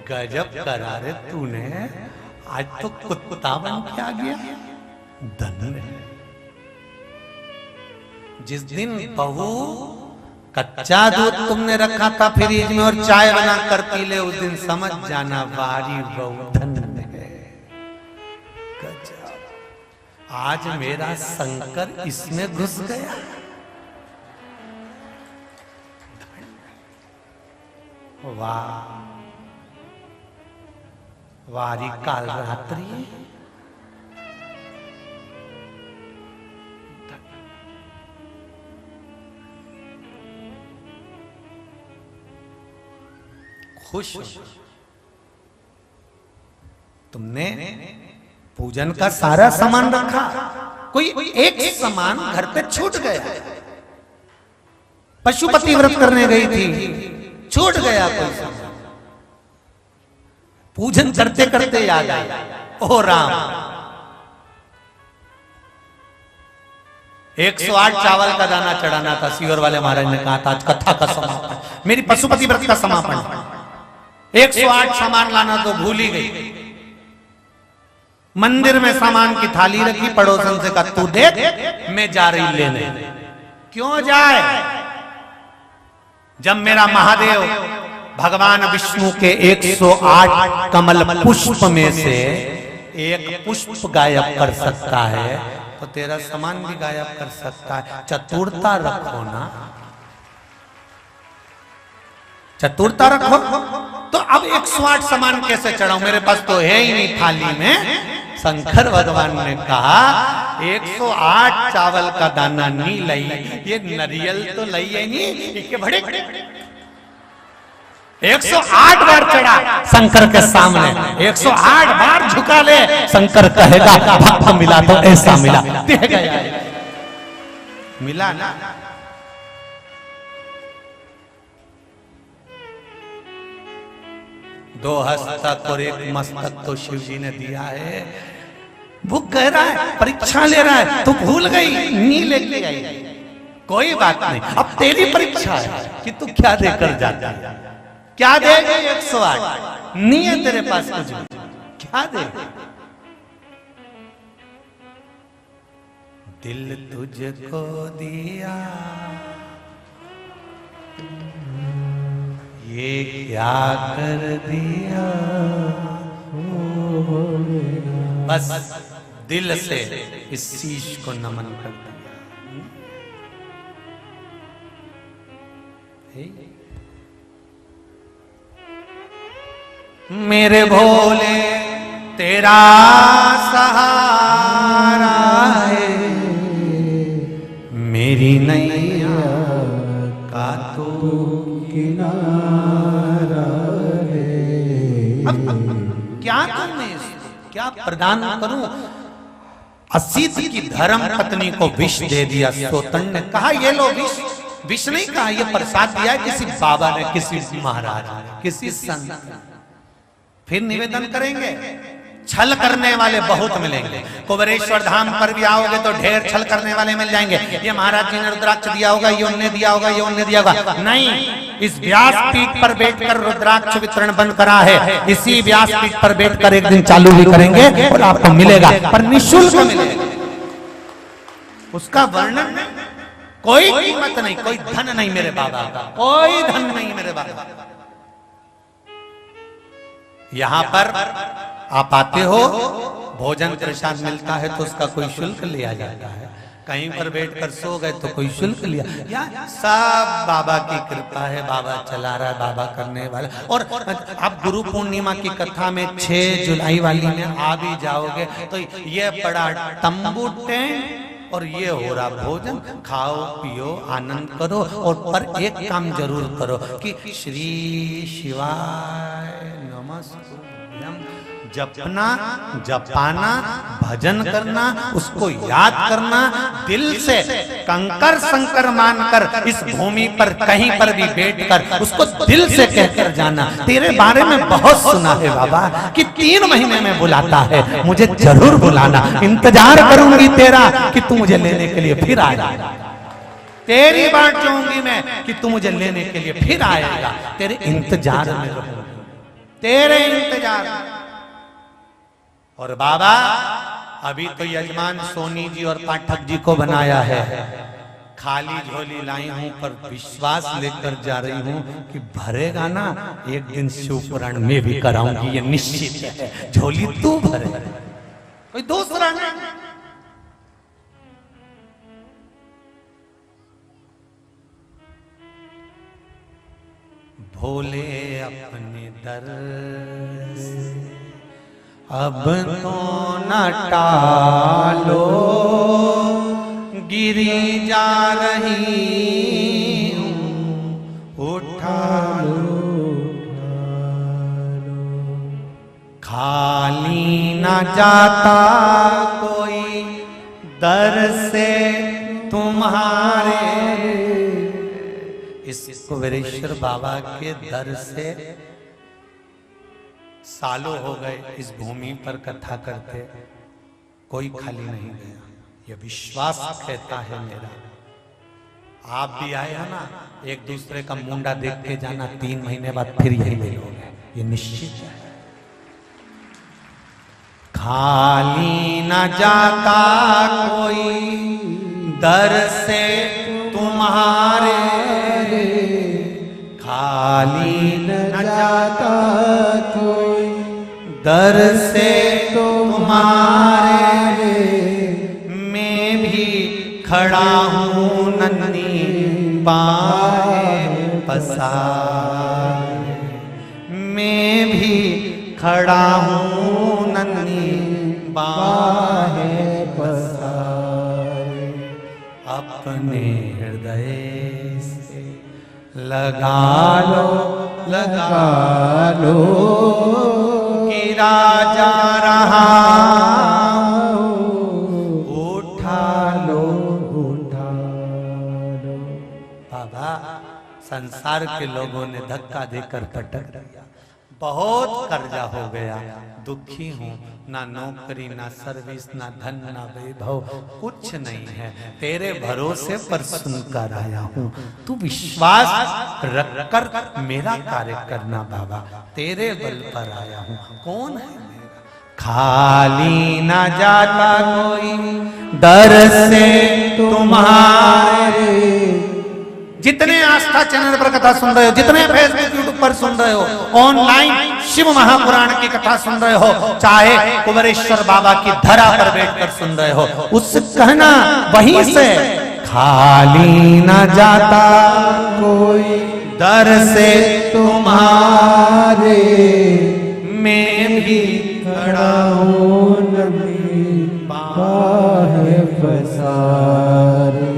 गजब करा रे तूने, आज तो कुत्ता बन के आ गया। धन्य है। जिस दिन बहू कच्चा दूध तुमने रखा था फ्रिज में और चाय बना कर पी ले, उस दिन समझ जाना वारी बहू धन्य है। गजब, आज मेरा शंकर इसमें घुस गया। वाह, वारी काल रात्रि। खुश तुमने पूजन का सारा सामान रखा, कोई एक सामान घर पे छूट गया। पशुपति व्रत करने गई थी, छूट गया कोई सामान। पूजन करते करते याद आया, ओ राम 108 चावल का दाना चढ़ाना था। सीवर वाले महाराज ने कहा था आज कथा का समापन, मेरी पशुपति व्रत का समापन। 108 सामान लाना तो भूल ही गई। मंदिर में सामान की थाली रखी, पड़ोसन से कहा तू देख मैं जा रही लेने। क्यों जाए? जब मेरा महादेव भगवान विष्णु के 108 कमल पुष्प में से एक पुष्प गायब कर सकता है, तो तेरा सामान भी गायब कर सकता है। चतुरता रखो ना, चतुरता रखो। तो अब 108 सामान कैसे चढ़ाऊं, मेरे पास तो है ही नहीं थाली में। शंकर भगवान ने कहा 108 चावल का दाना नहीं लई, ये नरियल तो लई है नहीं, ये बड़े 108 बार चढ़ा शंकर के सामने, 108 बार झुका ले। शंकर कहेगा भक्त मिला तो ऐसा मिला, देगा मिला ना। दो हस्तक और एक मस्तक तो शिव जी ने दिया है। वो कह रहा है परीक्षा ले रहा है, तू भूल गई नहीं लेके आई, कोई बात नहीं, अब तेरी परीक्षा है कि तू क्या देकर जाता है। क्या देगा 108? नहीं है तेरे पास कुछ, क्या देगा? दिल तुझको दिया ये क्या कर दिया। बस दिल से इस शीश को नमन कर दिया। मेरे भोले तेरा सहारा है, मेरी नैया का तो किनारा है। अब क्या करने, क्या प्रदान करूं? असित की धर्म पत्नी को विष दे दिया। सोतन ने कहा ये लो विष। विष नहीं कहा, ये प्रसाद दिया किसी बाबा ने, किसी महाराज ने, किसी संत ने। फिर निवेदन करेंगे। छल करने वाले बहुत मिलेंगे। कुबेरेश्वर धाम पर भी आओगे तो ढेर छल करने वाले मिल जाएंगे। ये महाराज जी ने रुद्राक्ष दिया होगा, ये उनने दिया होगा, ये उनने दिया होगा। नहीं, इस व्यासपीठ पर बैठकर रुद्राक्ष वितरण बंद करा है। इसी व्यासपीठ पर बैठकर एक दिन चालू भी करेंगे और आपको मिलेगा, पर निःशुल्क मिलेगा। उसका वर्णन कोई कीमत नहीं, कोई धन नहीं मेरे बाबा का, कोई धन नहीं मेरे बाबा। यहां पर आप आते हो, भोजन प्रसाद मिलता है तो उसका कोई शुल्क लिया जाता है। कहीं पर बैठकर सो गए तो कोई शुल्क लिया, या सब बाबा की कृपा है, बाबा चला रहा है, बाबा करने वाला। और आप गुरु पूर्णिमा की कथा में 6 जुलाई वाली में आ भी जाओगे तो ये पड़ा तंबू टेंट और ये हो रहा भोजन। खाओ पियो आनंद करो, और पर एक काम जरूर करो कि श्री शिवाय नमस्तुभ्यं जपना, जपाना, भजन करना, उसको याद करना, दिल से कंकर संकर मानकर इस भूमि पर कहीं पर भी बैठकर उसको दिल से कहकर जाना। तेरे बारे में बहुत सुना है बाबा कि 3 महीने में बुलाता है, मुझे जरूर बुलाना, इंतजार करूंगी तेरा कि तू मुझे लेने के लिए फिर आएगा। तेरी बात चाहूंगी मैं कि तू मुझे लेने के लिए फिर आएगा। तेरे इंतजार में रहूंगा। तेरे इंतजार। और बाबा अभी तो यजमान सोनी जी और पाठक जी को बनाया है, खाली झोली लाई हूं, पर विश्वास लेकर जा रही हूं कि भरेगा ना, एक दिन शिव पुराण में भी कराऊंगी, ये निश्चित है। झोली तू भरे, कोई दूसरा नहीं। भोले अपने दर से अब तो न टालो, गिरी जा रही हूँ उठा लो, खाली न जाता कोई दर से तुम्हारे। इस कुबेरेश्वर बाबा के दर से सालों हो गए इस भूमि पर कथा करते, कोई खाली नहीं गया। ये विश्वास कहता है मेरा। आप भी आए हो ना, एक दूसरे का मुंडा देख के जाना, 3 महीने बाद फिर यही मिलोगे, ये निश्चित है। खाली न जाता कोई दर से तुम्हारे, खाली न जाता कोई दर से तुम्हारे। मैं भी खड़ा हूँ नन्ही बाहें पसारे, मैं भी खड़ा हूँ नन्ही बाहें पसारे। अपने हृदय से लगा लो, लगा लो, गिरा जा रहा, उठा लो, उठा लो। बाबा संसार के लोगों ने धक्का देकर पटक दिया, बहुत कर्जा हो गया, दुखी हूँ, ना नौकरी ना सर्विस ना धन ना वैभव, कुछ नहीं है, तेरे भरोसे पर सुनकर आया हूँ। तू विश्वास रख कर मेरा कार्य करना बाबा, तेरे बल पर आया हूँ। कौन है मेरा? खाली ना जाता कोई दर से तुम्हारे। जितने आस्था चैनल पर कथा सुन रहे हो, जितने फेसबुक यूट्यूब पर सुन रहे हो, ऑनलाइन शिव महापुराण की कथा सुन रहे हो, चाहे कुबेरेश्वर बाबा की धरा पर बैठकर सुन रहे हो, उससे कहना वहीं से, खाली न जाता कोई दर से तुम्हारे। मैं भी खड़ा हूँ नन्ही बाहें पसारे।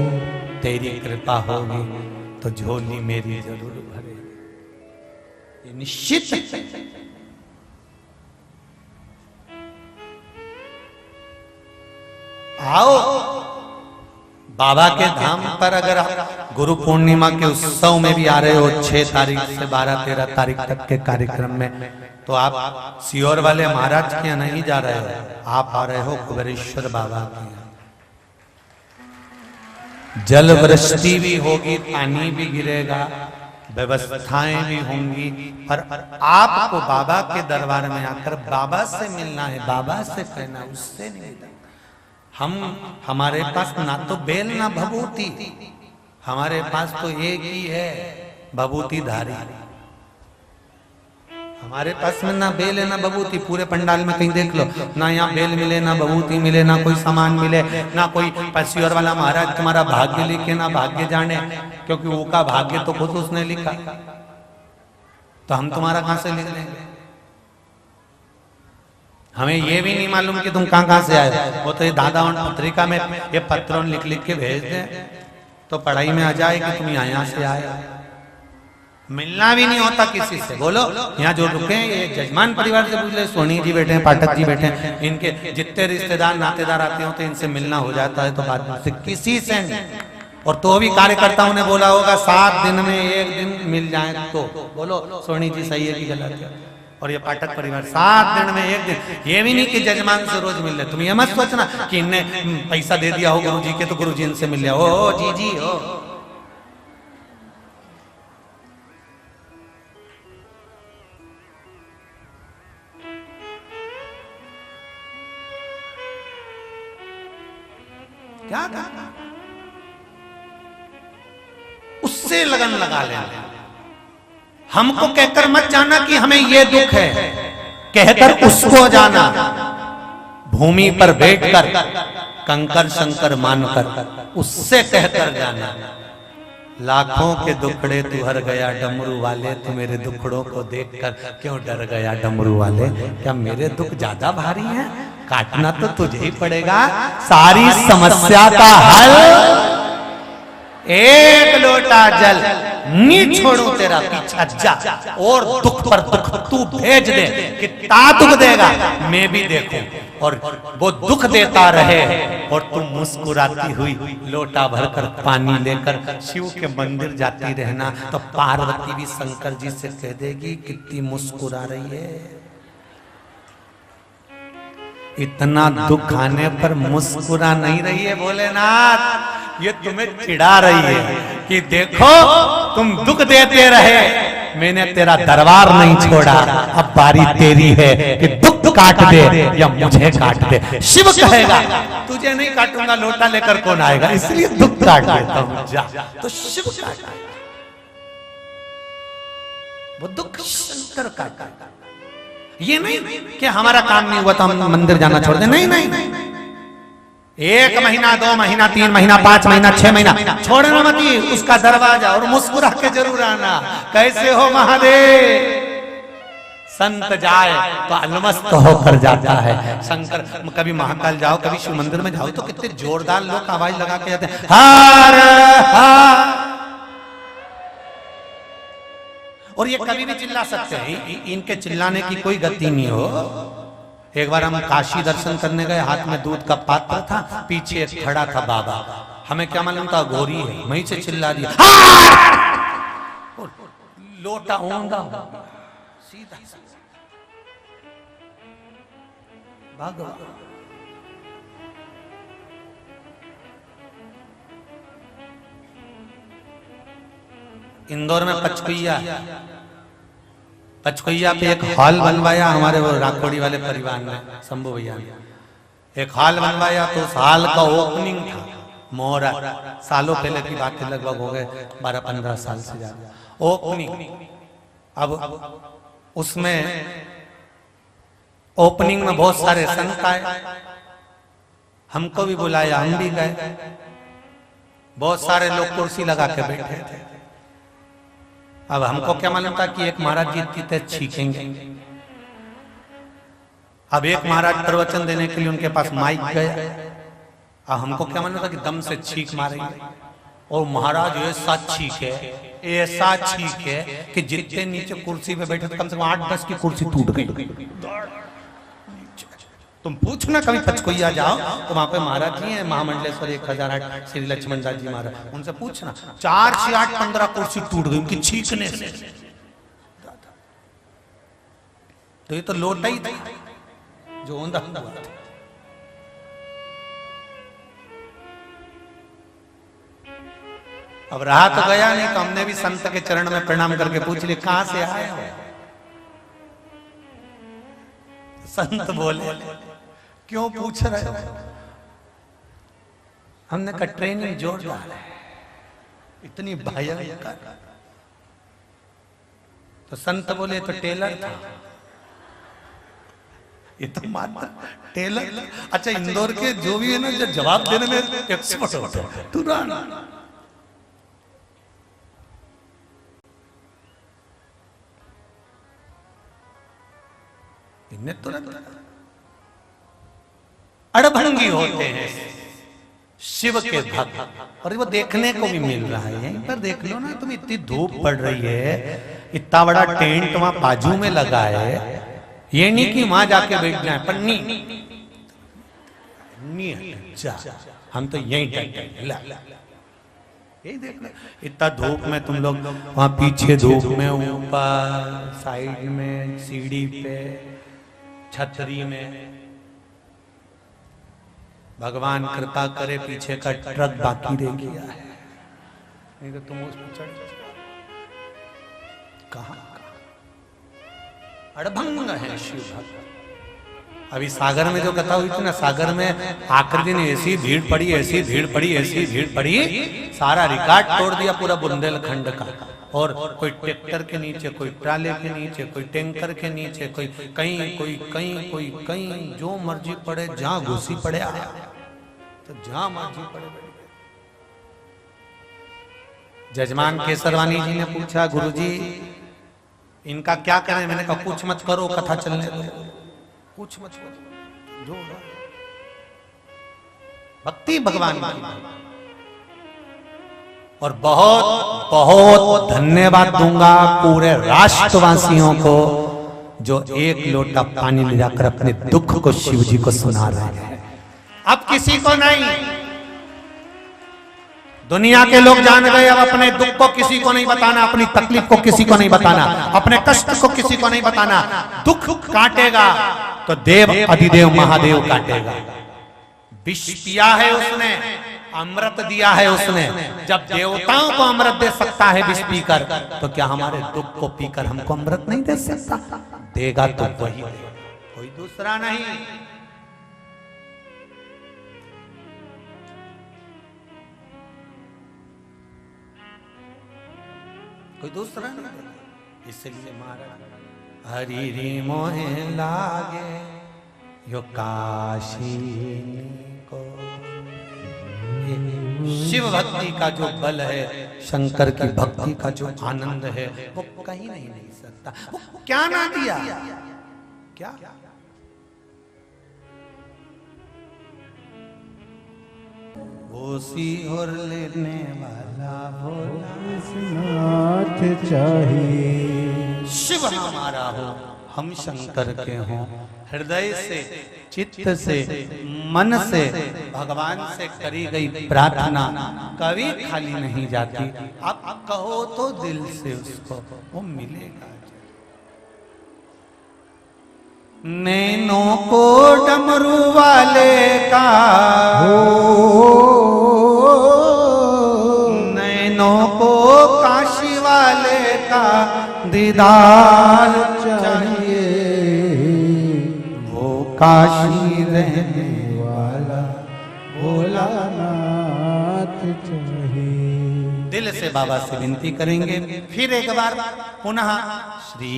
तेरी कृपा होगी तो झोली मेरी जरूर भरेगी, ये निश्चित। आओ बाबा के धाम पर, अगर आप गुरु पूर्णिमा के उत्सव में भी आ रहे हो, 6 तारीख से 12-13 तारीख तक के कार्यक्रम में, तो आप सियोर वाले महाराज के यहाँ नहीं जा रहे हो, आप आ रहे हो कुबेरेश्वर बाबा के यहाँ। जल वृष्टि भी होगी, पानी भी गिरेगा, व्यवस्थाएं भी होंगी, पर आपको बाबा के दरबार में आकर बाबा से मिलना है, बाबा से कहना, उससे नहीं। हमारे पास ना तो बेल ना भभूति, हमारे पास तो एक ही है, भभूति धारी। हमारे पास में ना बेल है ना भभूति। पूरे पंडाल में कहीं देख लो, ना यहाँ बेल मिले, ना भभूति मिले, ना कोई सामान मिले, ना कोई पसियोर वाला महाराज तुम्हारा भाग्य लिखे, ना भाग्य जाने, क्योंकि वो का भाग्य तो खुद उसने लिखा, तो हम तुम्हारा कहां से लिख लेंगे? हमें ये भी नहीं मालूम कि तुम कहां से आए। वो तो ये दादा और पत्रिका में ये पत्रों लिख लिख के भेज दे, तो पढ़ाई में आ जाए कि तुम यहाँ से आए। मिलना भी नहीं होता किसी से। बोलो, यहाँ जो रुके हैं ये जजमान परिवार से पूछ ले, सोनी जी बैठे हैं, पाठक जी बैठे हैं, इनके जितने रिश्तेदार नातेदार आते हो तो इनसे मिलना हो जाता है, तो बात से किसी से नहीं। और तो भी कार्यकर्ताओं ने बोला होगा 7 दिन में 1 दिन मिल जाए, तो बोलो सोनी जी सही है कि गलत है? और ये पाठक परिवार 7 दिन में 1 दिन, ये भी नहीं कि जजमान से रोज मिल रहे। तुम ये मत सोचना कि इनने पैसा दे दिया हो गुरु जी के तो गुरु जी इनसे मिल लिया हो, जी जी हो। क्या करना, उससे लगन लगा लेना। हमको कहकर मत जाना कि हमें ये दुख है, कहकर उसको जाना। भूमि पर बैठकर कंकर शंकर मानकर उससे कहकर जाना। लाखों के दुखड़े तू हर गया डमरू वाले, तू मेरे दुखड़ों को देखकर क्यों डर गया डमरू वाले। क्या मेरे दुख ज्यादा भारी हैं? काटना तो तुझे ही पड़ेगा। सारी समस्या का हल एक लोटा जल, नी छोड़ू तेरा पीछा जा, और दुख पर दुख तू भेज दे। कितना दुख देगा मैं भी देखूं, और वो दुख देता रहे और तुम मुस्कुराती हुई लोटा भरकर पानी लेकर शिव के मंदिर जाती रहना। तो पार्वती भी शंकर जी से कह देगी कितनी मुस्कुरा रही है। इतना दुख आने पर मुस्कुरा नहीं रही है भोलेनाथ, ये तुम्हें चिढ़ा रही है कि देखो तुम दुख देते रहे, मैंने तेरा दरबार नहीं छोड़ा, अब बारी तेरी है कि दुख काट दे या मुझे काट दे। शिव कहेगा तुझे नहीं काटूंगा, लोटा लेकर कौन आएगा, इसलिए दुख काट देता हूं जा। तो शिव काटेगा, वो दुख शंकर काटेगा। ये नहीं कि हमारा काम नहीं हुआ तो हम मंदिर जाना छोड़ दे, नहीं नहीं नहीं। 1 महीना 2 महीना 3 महीना 5 महीना 6 महीना छोड़ना मत ही उसका दरवाजा, और मुस्कुरा के जरूर आना। कैसे हो महादेव? संत जाए तो अलमस्त होकर जाता है। शंकर कभी महाकाल जाओ, कभी शिव मंदिर में जाओ तो कितने जोरदार लोग आवाज लगा के जाते हैं, हर हर। और ये कभी भी चिल्ला सकते हैं, इनके चिल्लाने की कोई गति नहीं हो। एक बार हम काशी दर्शन करने गए, हाथ में दूध का पात्र था, पीछे एक खड़ा था बाबा, हमें क्या मालूम था गोरी है, वहीं से चिल्ला दिया लोटा ऊंधा सीधा भागो। इंदौर में पचकुइया पे एक हॉल बनवाया हमारे वो राखोड़ी वाले परिवार ने, शंभू भैया ने एक हॉल बनवाया। तो उस हॉल का ओपनिंग था मोहरा, सालों पहले की बात है, लगभग हो गए 12-15 साल से ज्यादा ओपनिंग। अब उसमें ओपनिंग में बहुत सारे संत आए, हमको भी बुलाया, हम भी गए। बहुत सारे लोग कुर्सी लगा के बैठे थे। अब हमको क्या मालूम था कि एक महाराज जी जीते छींकेंगे। अब एक महाराज प्रवचन देने के लिए उनके पास माइक गया, अब हमको क्या मालूम था कि दम से छींक मारेंगे। और महाराज ऐसा छींक है कि जितने नीचे कुर्सी पे बैठे थे कम से कम 8-10 की कुर्सी टूट गई। तुम पूछना कभी पचकुइया जाओ तो वहां पे महाराज जी हैं, महामंडलेश्वर 1008 श्री लक्ष्मण दास जी महाराज, उनसे पूछना 4 से 8 15 कुर्सी टूट गई उनकी छींकने से। तो ये तो लोटा ही था जो ऊंधा हुआ था। अब रहा तो गया नहीं, तो हमने भी संत के चरण में प्रणाम करके पूछ लिया कहां से आए हो। संत बोले क्यों पूछ रहे हो? हमने कहा ट्रेनिंग जोरदार है, इतनी भयंकर। तो संत बोले तो टेलर था, ये तो मानता टेलर। अच्छा इंदौर के जो भी है ना, जो जवाब देने में एक्सपर्ट होते हैं तुरंत। इन्हें तुरंत अड़भंगी होते हैं शिव के भक्त, और वो देखने को भी मिल रहा है। यहीं पर देख लो ना तुम, इतनी धूप पड़ रही है, इतना बड़ा टेंट वहां बाजू में लगा है, ये नहीं कि वहां जाके बैठ जाए, पर नहीं जा, हम तो यहीं यही देख लो। इतना धूप में तुम लोग वहां पीछे धूप में, ऊपर साइड में सीढ़ी पे छतरी में, भगवान कृपा करे पीछे का ट्रक बाकी रह गया है, नहीं तो तुम उस पर चढ़ कहां। अड़भंग है शिव भक्त, अभी सागर में जो कथा हुई थी ना, सागर में आखिरी दिन ऐसी भीड़ पड़ी, ऐसी भीड़ पड़ी, ऐसी भीड़ पड़ी, सारा रिकॉर्ड तोड़ दिया पूरा बुंदेलखंड का। और कोई ट्रैक्टर के नीचे, कोई ट्राले के नीचे, कोई टैंकर के नीचे, कोई कहीं, कोई कहीं, कोई कहीं, जो मर्जी पड़े, जहां घुसी पड़े आया, तो जहां मर्जी पड़े। जजमान केसरवानी जी ने पूछा, गुरुजी इनका क्या करें? मैंने कहा कुछ मत करो, कथा चलने दो, कुछ मत करो, जो भक्ति भगवान की। और बहुत बहुत धन्यवाद दूंगा पूरे राष्ट्रवासियों को जो एक लोटा पानी ले जाकर अपने दुख को शिव जी को सुना रहे हैं। अब किसी को नहीं, दुनिया के लोग जान गए अब अपने दुख को किसी को नहीं बताना, अपनी तकलीफ को किसी को नहीं बताना, अपने कष्ट को किसी को नहीं बताना। दुख काटेगा तो देव अधिदेव महादेव काटेगा। विष पिया है उसने, अमृत दिया है उसने। जब देवताओं को अमृत दे सकता है विष पीकर, तो क्या हमारे दुख को पीकर हमको अमृत नहीं दे सकता? देगा तो वही, कोई दूसरा नहीं। कोई दूसरा नहीं। इसलिए महाराज हरि रे मोहे लागे यो काशी को। शिव भक्ति का जो बल है, शंकर की भक्ति का जो आनंद है, वो कहीं नहीं मिल सकता। वो क्या ना दिया, क्या वो सिहोर लेने वाला भोलानाथ चाहिए। शिव हमारा हो, हम शंकर के हों। हृदय से, चित्त से, मन से भगवान से करी गई प्रार्थना कभी खाली नहीं जाती। आप कहो तो दिल से उसको, वो मिलेगा। नैनों को डमरू वाले का, नैनों को काशी वाले का दीदार चाहिए। वो काशी रहने वाला भोलानाथ चाहिए। दिल से बाबा से विनती करेंगे फिर एक बार पुनः। श्री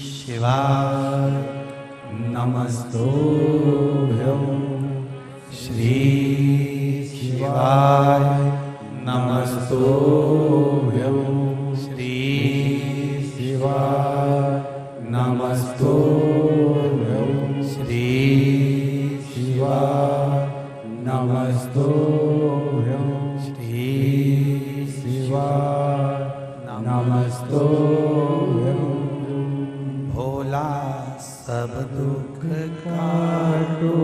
शिवाय नमस्तुभ्यं, श्री शिवाय नमस्तुभ्यं, श्री शिवाय नमस्तुभ्यं, श्री शिवाय नमस्तुभ्यं, श्री शिवाय नमस्तुभ्यं। भोला सब दुख काटो,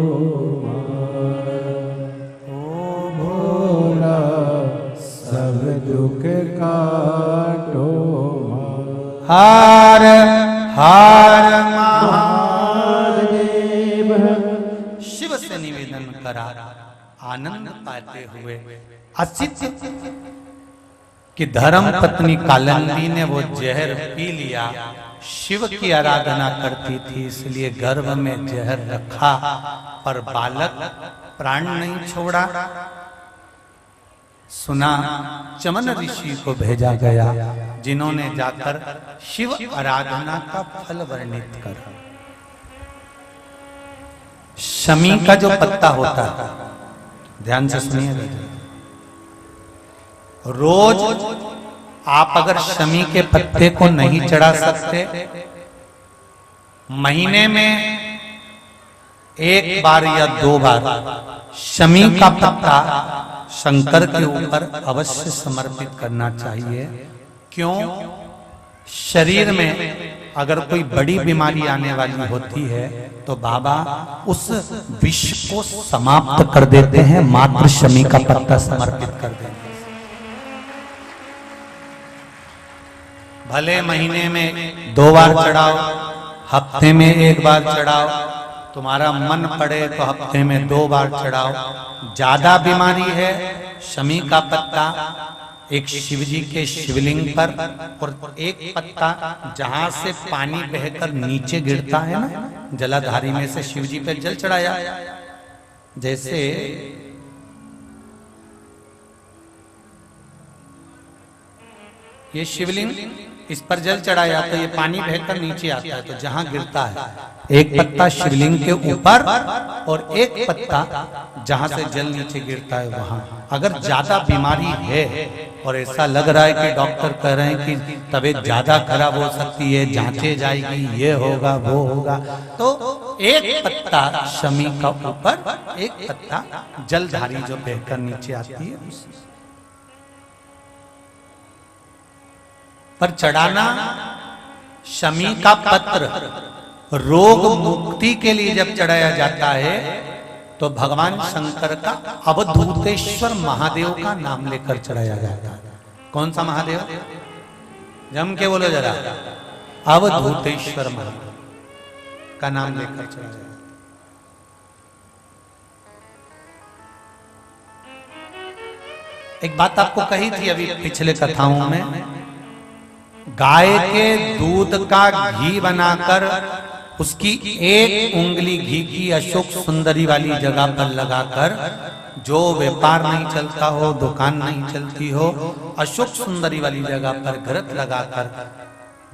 ओ भोला सब दुख काटो। हर हर महादेव। शिव से निवेदन करा, आनंद पाते हुए असित कि धर्म पत्नी कालिंदी ने वो जहर पी लिया। शिव की आराधना करती थी, इसलिए गर्भ में जहर रखा, पर बालक प्राण नहीं छोड़ा। सुना, चमन ऋषि को भेजा गया, जिन्होंने जाकर शिव आराधना का फल वर्णित करा। शमी का जो पत्ता होता है, ध्यान से सुनिए, रोज आप अगर शमी के पत्ते को नहीं चढ़ा सकते, महीने में एक बार या 2 बार शमी का पत्ता शंकर के ऊपर अवश्य समर्पित करना चाहिए। क्यों? शरीर में अगर कोई बड़ी बीमारी आने वाली होती है तो बाबा उस विष को समाप्त कर देते हैं, मात्र शमी का पत्ता समर्पित कर देते हैं। भले महीने में 2 बार चढ़ाओ, हफ्ते में 1 बार चढ़ाओ, तुम्हारा मन पड़े तो हफ्ते में 2 बार चढ़ाओ। ज्यादा बीमारी है, शमी का पत्ता एक शिव जी के शिवलिंग पर, और एक पत्ता जहां से पानी बहकर नीचे गिरता है ना, जलाधारी में से शिव जी पे जल चढ़ाया। जैसे ये शिवलिंग, इस पर जल चढ़ाया तो ये पानी बहकर नीचे आता है, तो जहां गिरता है एक पत्ता शिवलिंग के ऊपर और एक पत्ता जहां से जल नीचे गिरता है वहां। अगर ज्यादा बीमारी है और ऐसा लग रहा है कि डॉक्टर कह रहे हैं कि तबीयत ज्यादा खराब हो सकती है, जांचे जाएगी, ये होगा वो होगा, तो एक पत्ता शमी का ऊपर, एक पत्ता जलधारी जो बहकर नीचे आती है पर चढ़ाना। शमी का पत्र रोग मुक्ति के लिए जब चढ़ाया जाता है तो भगवान शंकर का अवधूतेश्वर महादेव का नाम लेकर चढ़ाया जाता है। कौन सा महादेव? जम के बोलो जरा। अवधूतेश्वर महादेव का नाम लेकर चढ़ाया जाता है। एक बात आपको कही थी अभी पिछले कथाओं में, गाय के दूध का घी बनाकर उसकी एक उंगली घी की अशोक सुंदरी वाली जगह पर लगाकर, जो व्यापार नहीं चलता हो, दुकान नहीं चलती हो, अशोक सुंदरी वाली जगह पर घृत लगाकर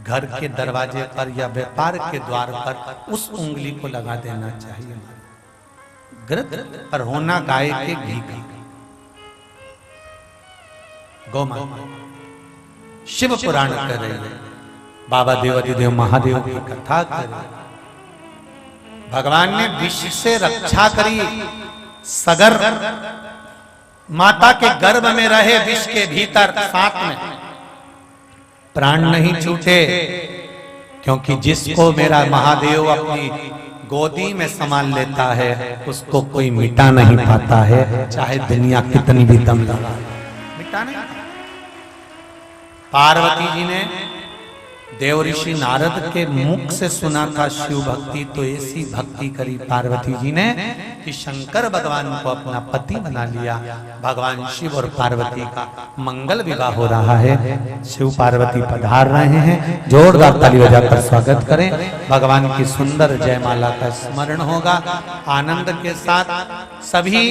घर के दरवाजे पर या व्यापार के द्वार पर उस उंगली को लगा देना चाहिए। घृत पर होना गाय के घी का। गौ माता शिव पुराण कर रहे हैं, बाबा देवादिदेव महादेव की कथा कर रहे हैं। भगवान ने विष से रक्षा करी, सगर माता के गर्भ में रहे विष के भीतर, साथ में प्राण नहीं छूटे, क्योंकि जिसको मेरा महादेव अपनी गोदी में संभाल लेता है उसको कोई मिटा नहीं पाता है, चाहे दुनिया कितनी भी दम लगा, मिटा नहीं। पार्वती जी ने देव ऋषि नारद के मुख से सुना था शिव भक्ति, तो ऐसी भक्ति करी पार्वती जी ने कि शंकर भगवान को अपना पति बना लिया। भगवान शिव और पार्वती का मंगल विवाह हो रहा है। शिव पार्वती पधार रहे हैं, जोरदार ताली बजाकर स्वागत करें। भगवान की सुंदर जयमाला का स्मरण होगा। आनंद के साथ सभी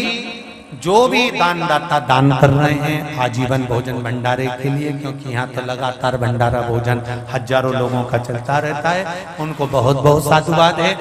जो भी दानदाता दान कर रहे हैं आजीवन भोजन भंडारे के लिए, क्योंकि यहाँ तो लगातार भंडारा भोजन हजारों लोगों का चलता रहता है, उनको बहुत बहुत साधुवाद है।